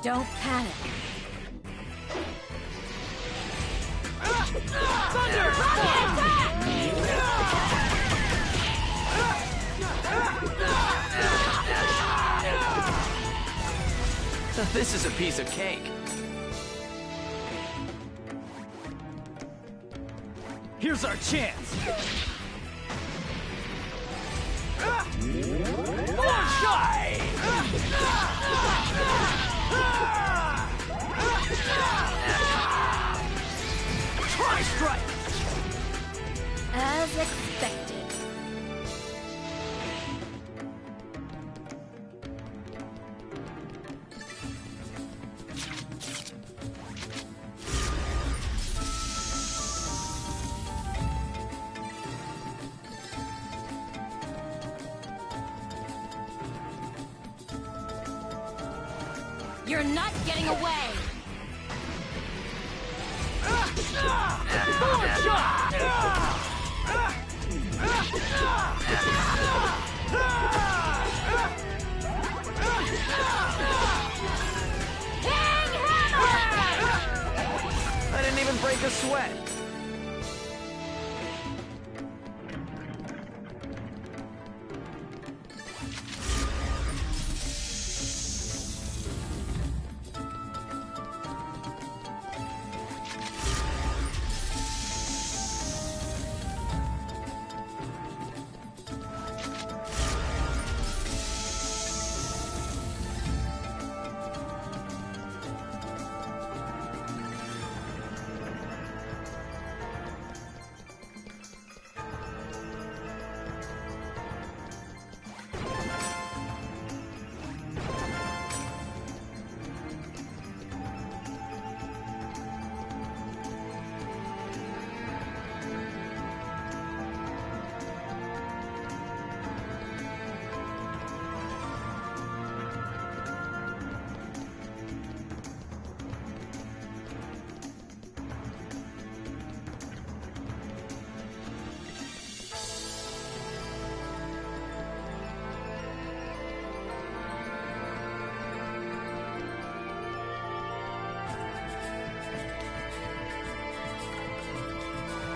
Don't panic. Thunder! This is a piece of cake. Here's our chance! One shot! Tri-strike! As expected. You're not getting away! Forward shot! I didn't even break a sweat.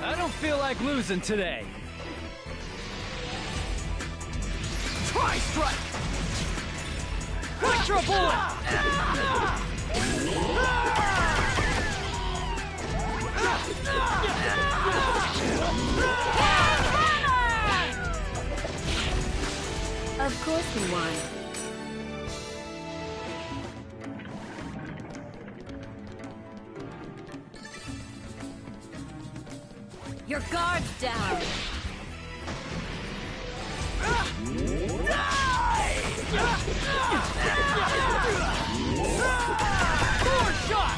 I don't feel like losing today. Tri-strike! Electro bullet! Of course we won. Your guard's down! Forward shot!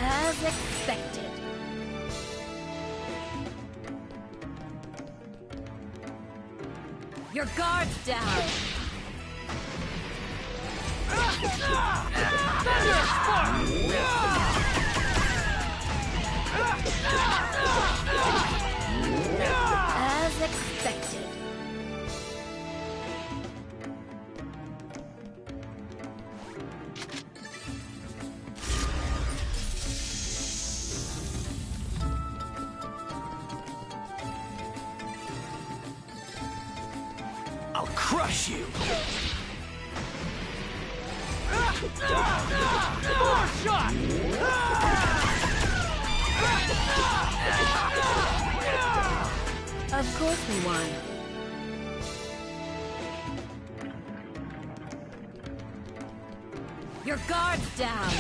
As expected. Your guard's down! Thunder spark! As expected. I'll crush you! More shot! Of course we won. Your guard's down!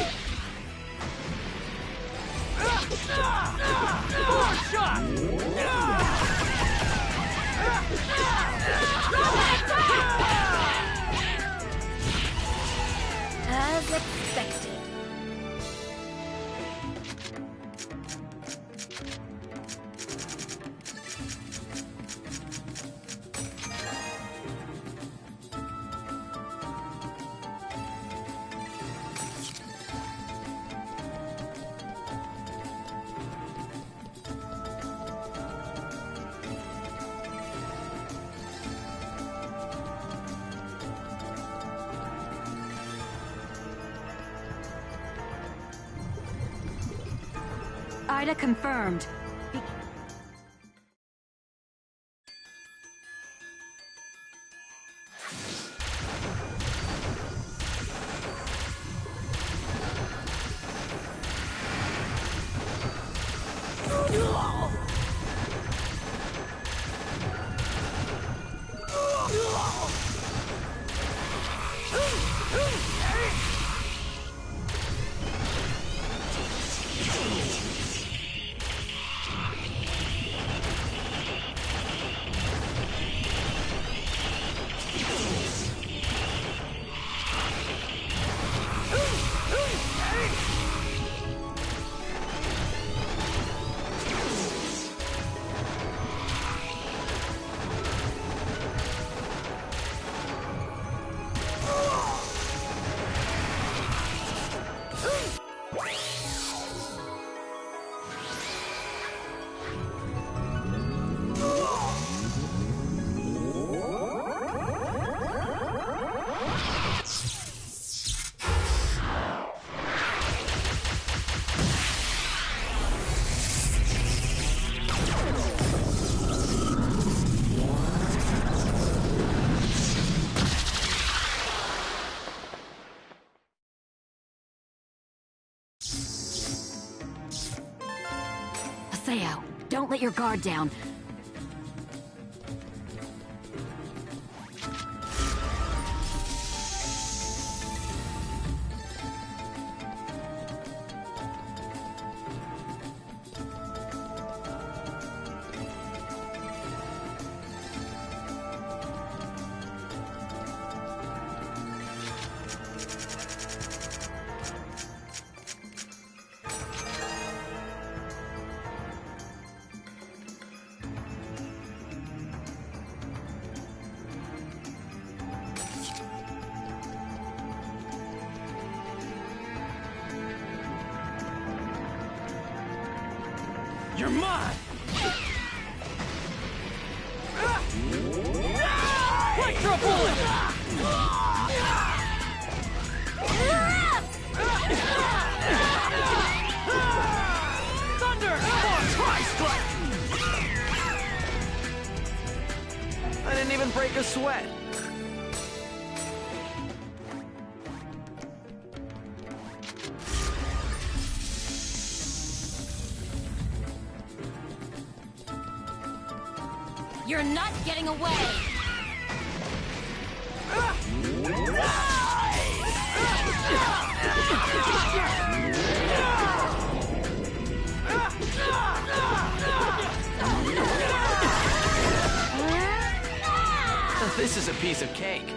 More shot! As expected. Ida confirmed. Haseo, don't let your guard down. You're mine! Electro bullet! Thunder! Tri-strike! I didn't even break a sweat. You're not getting away! This is a piece of cake.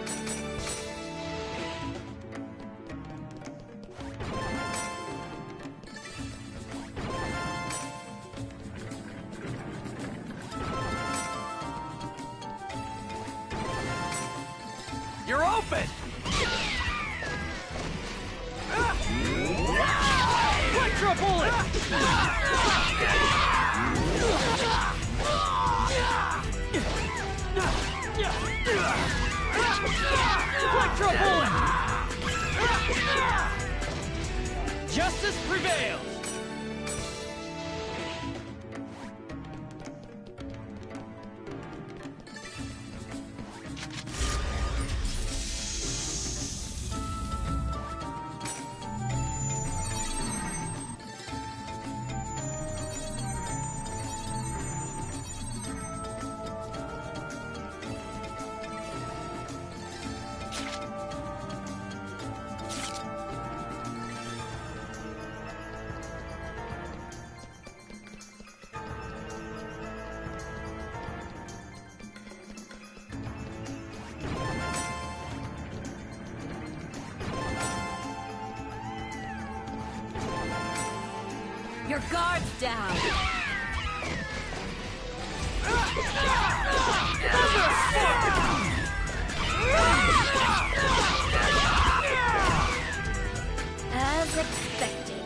You're open! Electro bullet! Electro bullet! Justice prevails! Your guard's down! As expected.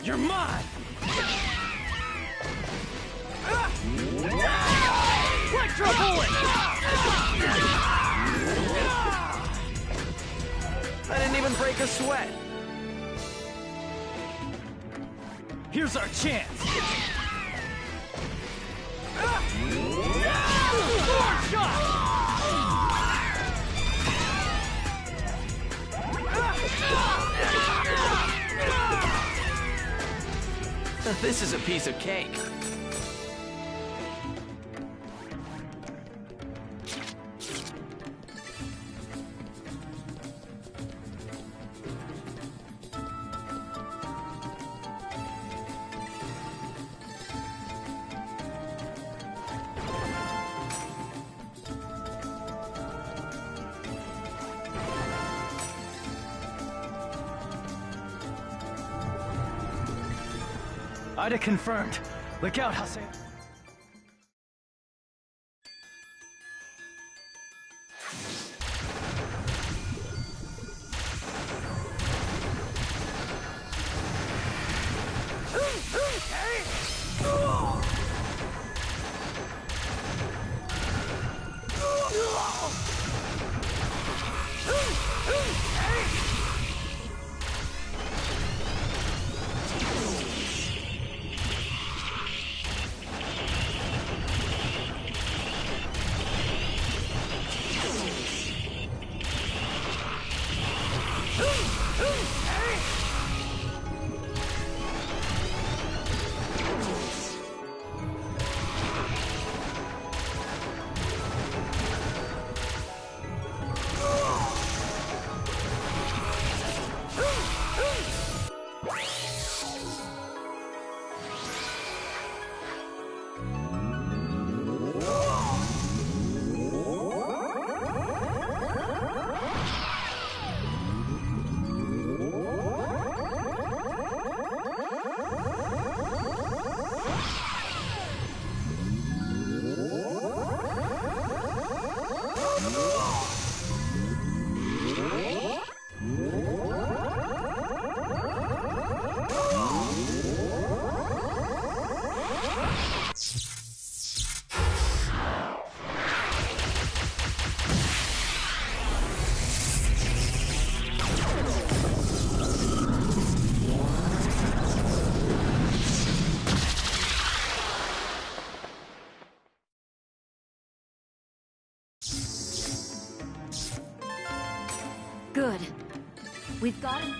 You're mine! Electro bullet! I didn't even break a sweat. Here's our chance! Sword shot! This is a piece of cake. Ida confirmed. Look out, Haseo. Good. We've got him.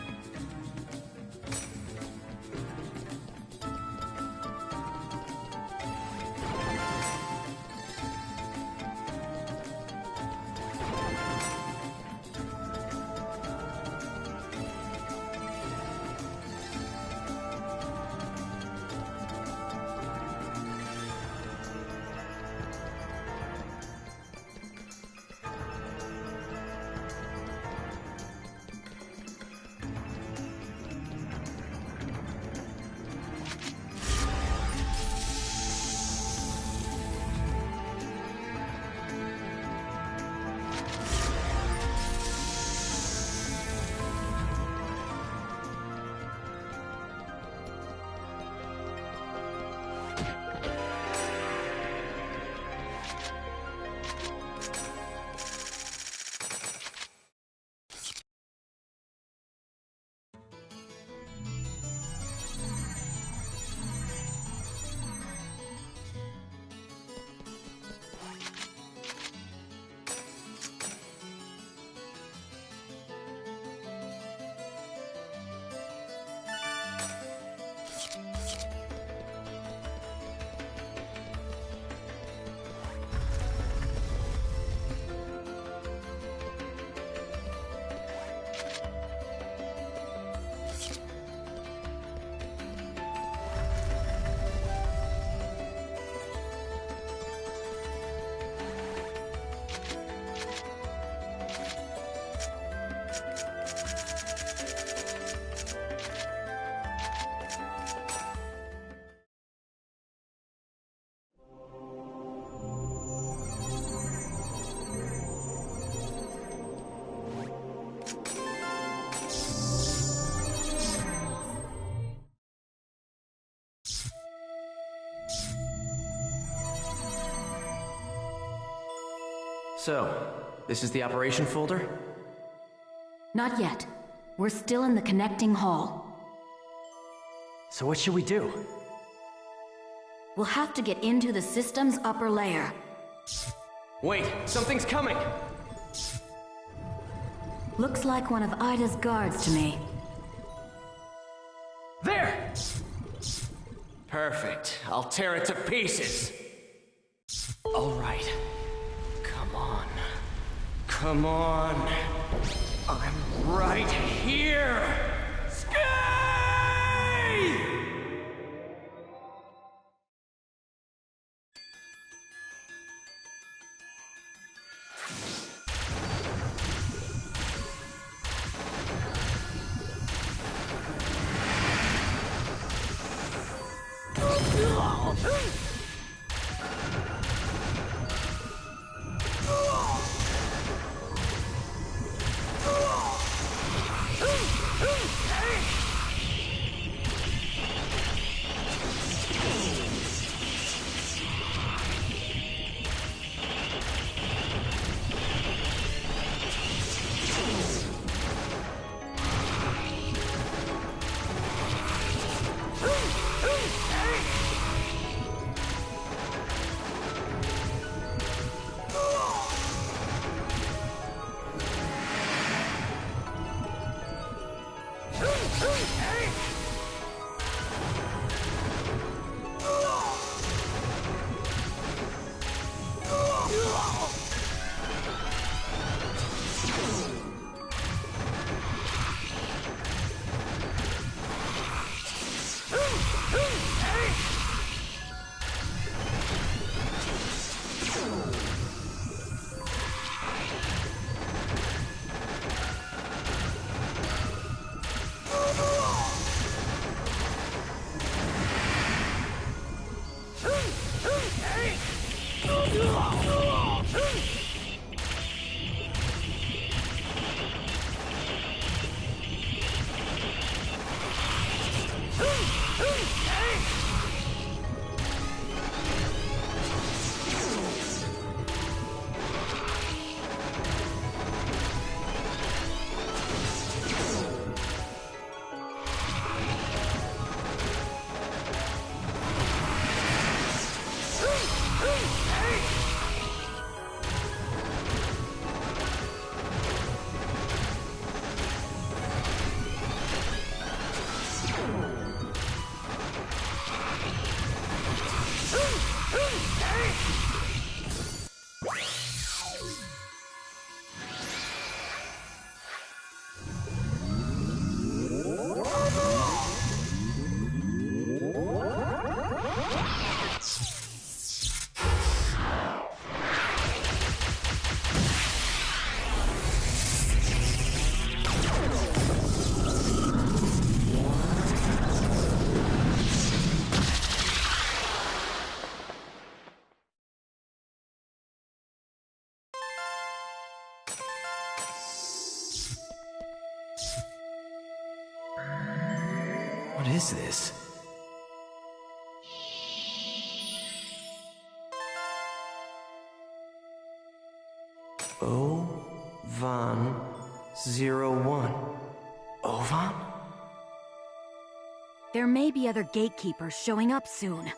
So, this is the operation folder? Not yet. We're still in the connecting hall. So what should we do? We'll have to get into the system's upper layer. Wait, something's coming! Looks like one of Ida's guards to me. There! Perfect. I'll tear it to pieces. All right. Come on. Come on. I'm right here! Skye! What is this? O-Van-01. Ovan? There may be other gatekeepers showing up soon.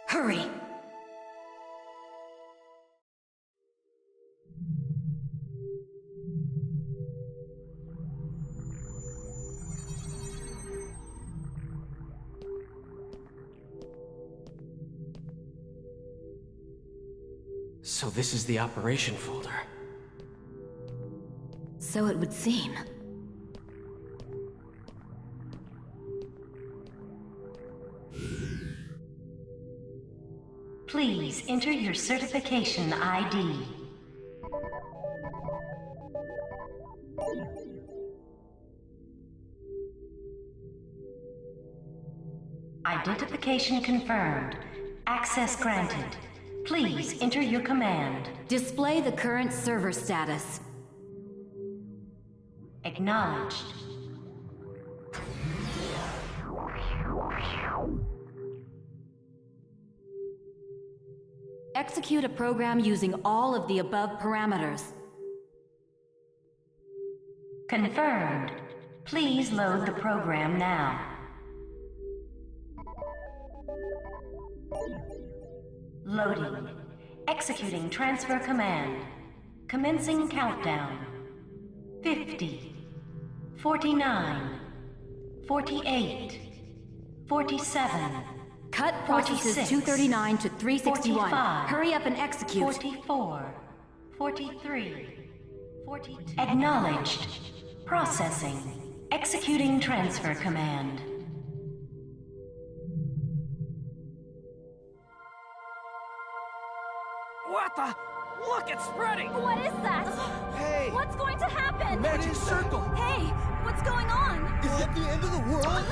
Hurry! So this is the operation folder. So it would seem. Please enter your certification ID. Identification confirmed. Access granted. Please enter your command. Display the current server status. Acknowledged. Execute a program using all of the above parameters. Confirmed. Please load the program now. Loading. Executing transfer command. Commencing countdown. 50. 49. 48. 47. Cut processes 239 to 361. 45, Hurry up and execute. 44. 43. 42. Acknowledged. Processing. Executing transfer command. What the? Look, it's spreading! What is that? Hey! What's going to happen? Magic circle! Hey, what's going on? Is it the end of the world?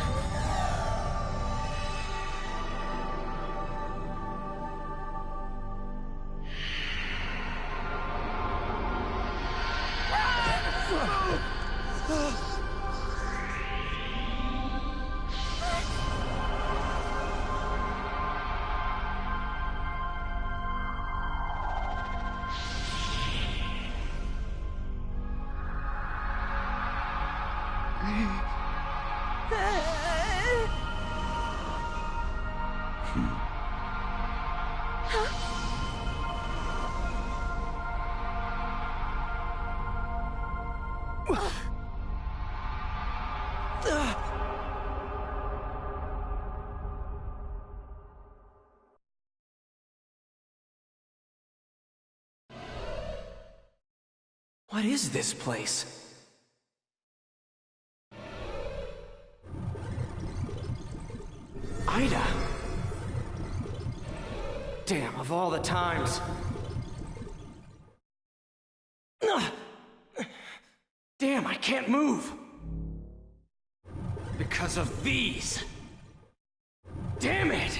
What is this place? Ida! Damn, of all the times. Damn, I can't move! Because of these! Damn it!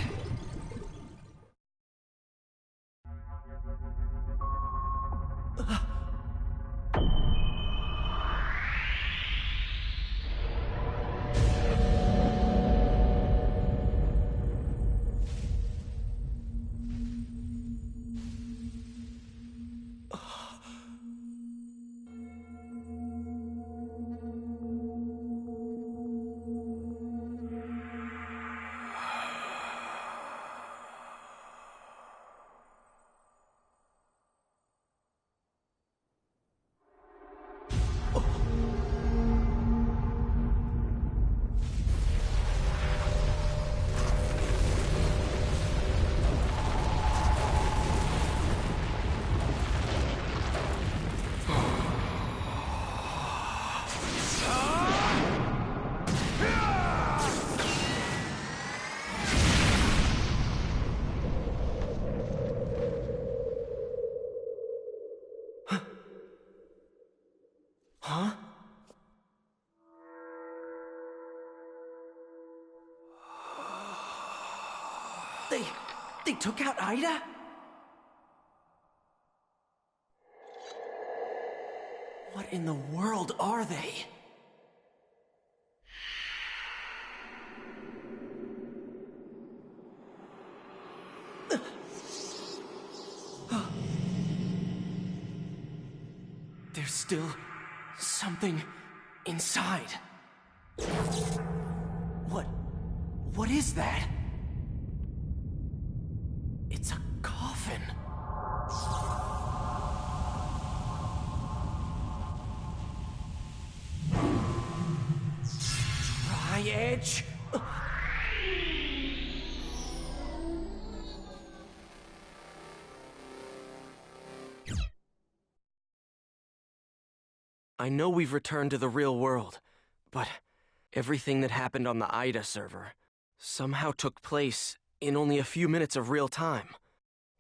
Huh? They took out Ida? What in the world are they? There's still something inside. What is that? It's a coffin. Tri-Edge? I know we've returned to the real world, but everything that happened on the Ida server somehow took place in only a few minutes of real time.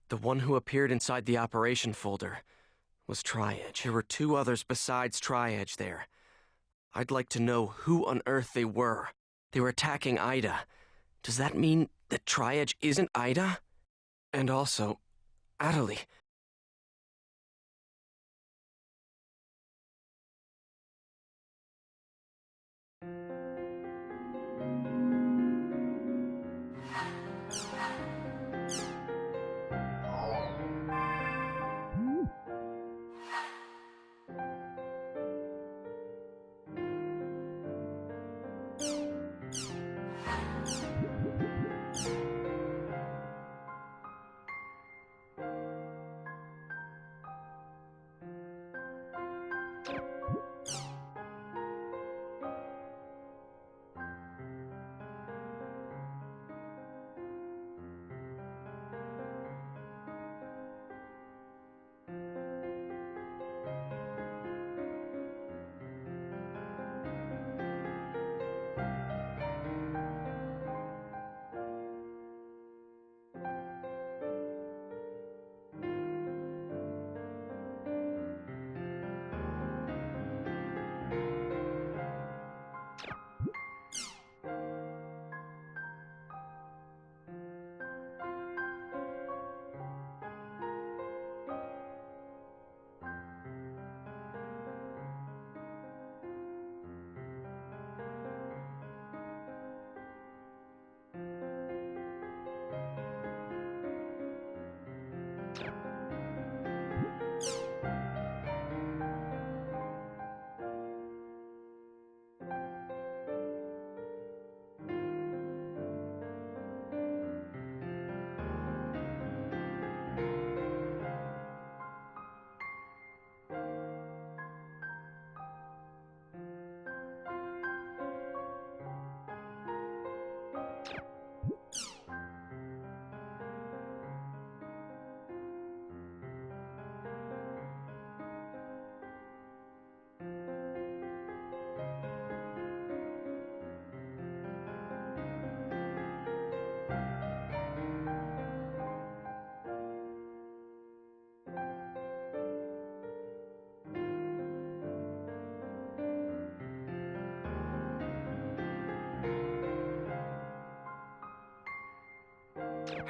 The one who appeared inside the operation folder was Tri-Edge. There were two others besides Tri-Edge there. I'd like to know who on earth they were. They were attacking Ida. Does that mean that Tri-Edge isn't Ida? And also, Adelie.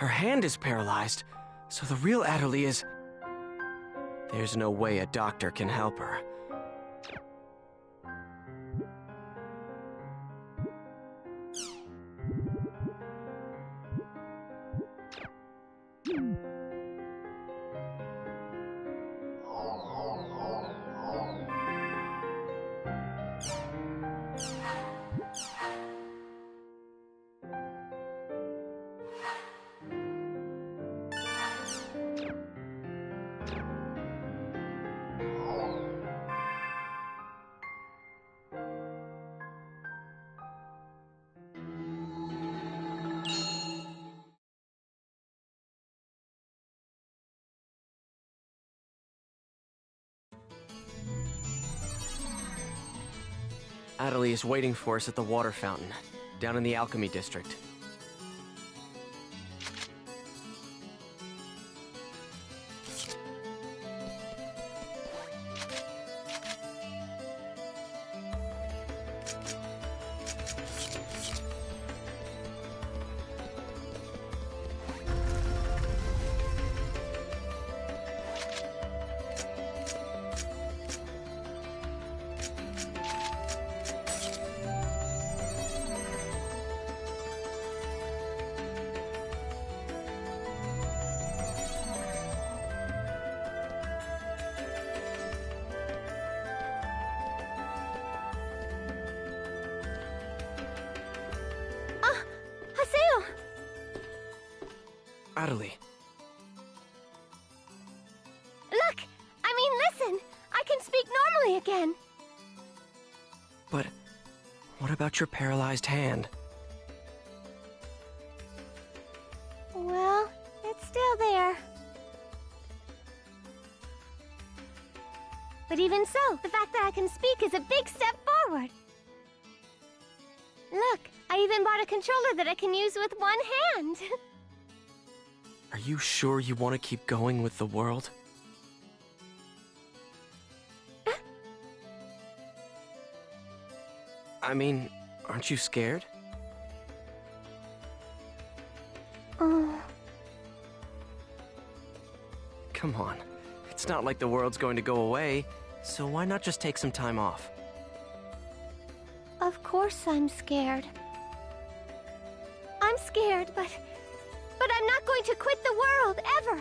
Her hand is paralyzed, so the real Atterley is... There's no way a doctor can help her. Atterley is waiting for us at the water fountain, down in the Alchemy District. Atterley. Look! I mean, listen! I can speak normally again! But what about your paralyzed hand? Well, it's still there. But even so, the fact that I can speak is a big step forward. Look, I even bought a controller that I can use with one hand. Are you sure you want to keep going with the world? I mean, aren't you scared? Oh. Come on. It's not like the world's going to go away, so why not just take some time off? Of course I'm scared. I'm scared, but I'm not going to quit the world, ever!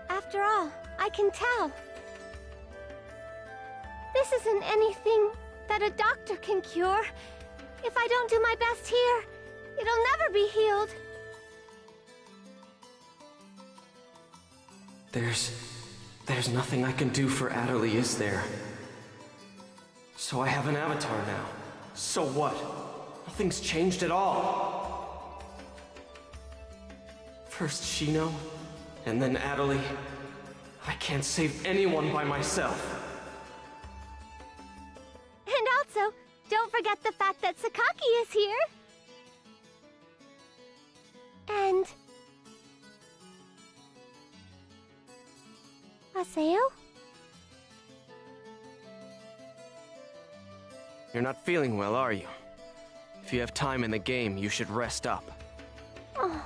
After all, I can tell. This isn't anything that a doctor can cure. If I don't do my best here, it'll never be healed. There's nothing I can do for Atterley, is there? So I have an avatar now. So what? Nothing's changed at all. First Shino, and then Atterley. I can't save anyone by myself. And also, don't forget the fact that Sakaki is here. And... Haseo? You're not feeling well, are you? If you have time in the game, you should rest up. Oh.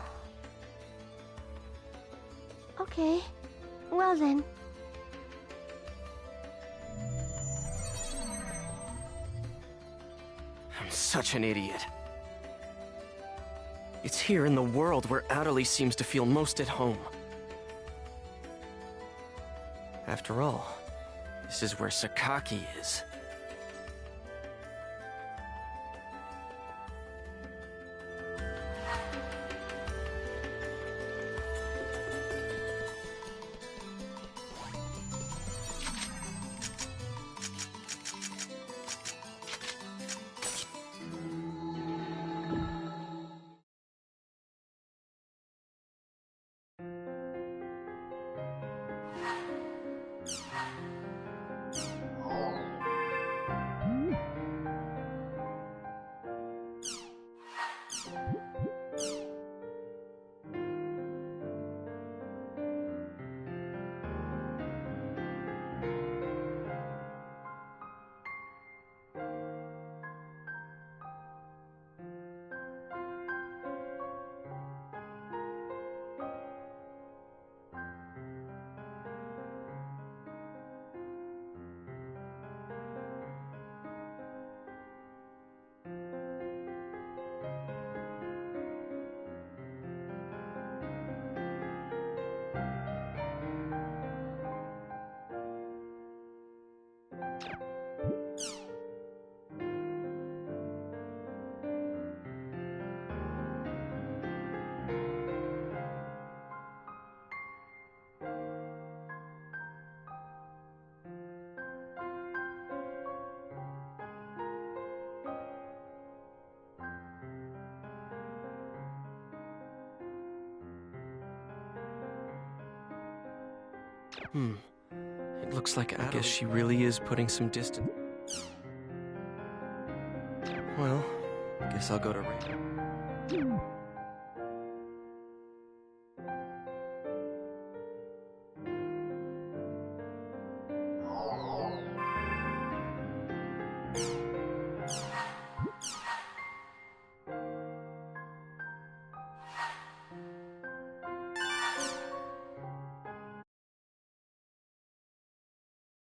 Okay. Well then. I'm such an idiot. It's here in the world where Atterley seems to feel most at home. After all, this is where Sakaki is. It looks like I guess she really is putting some distance. Well, I guess I'll go to Ray.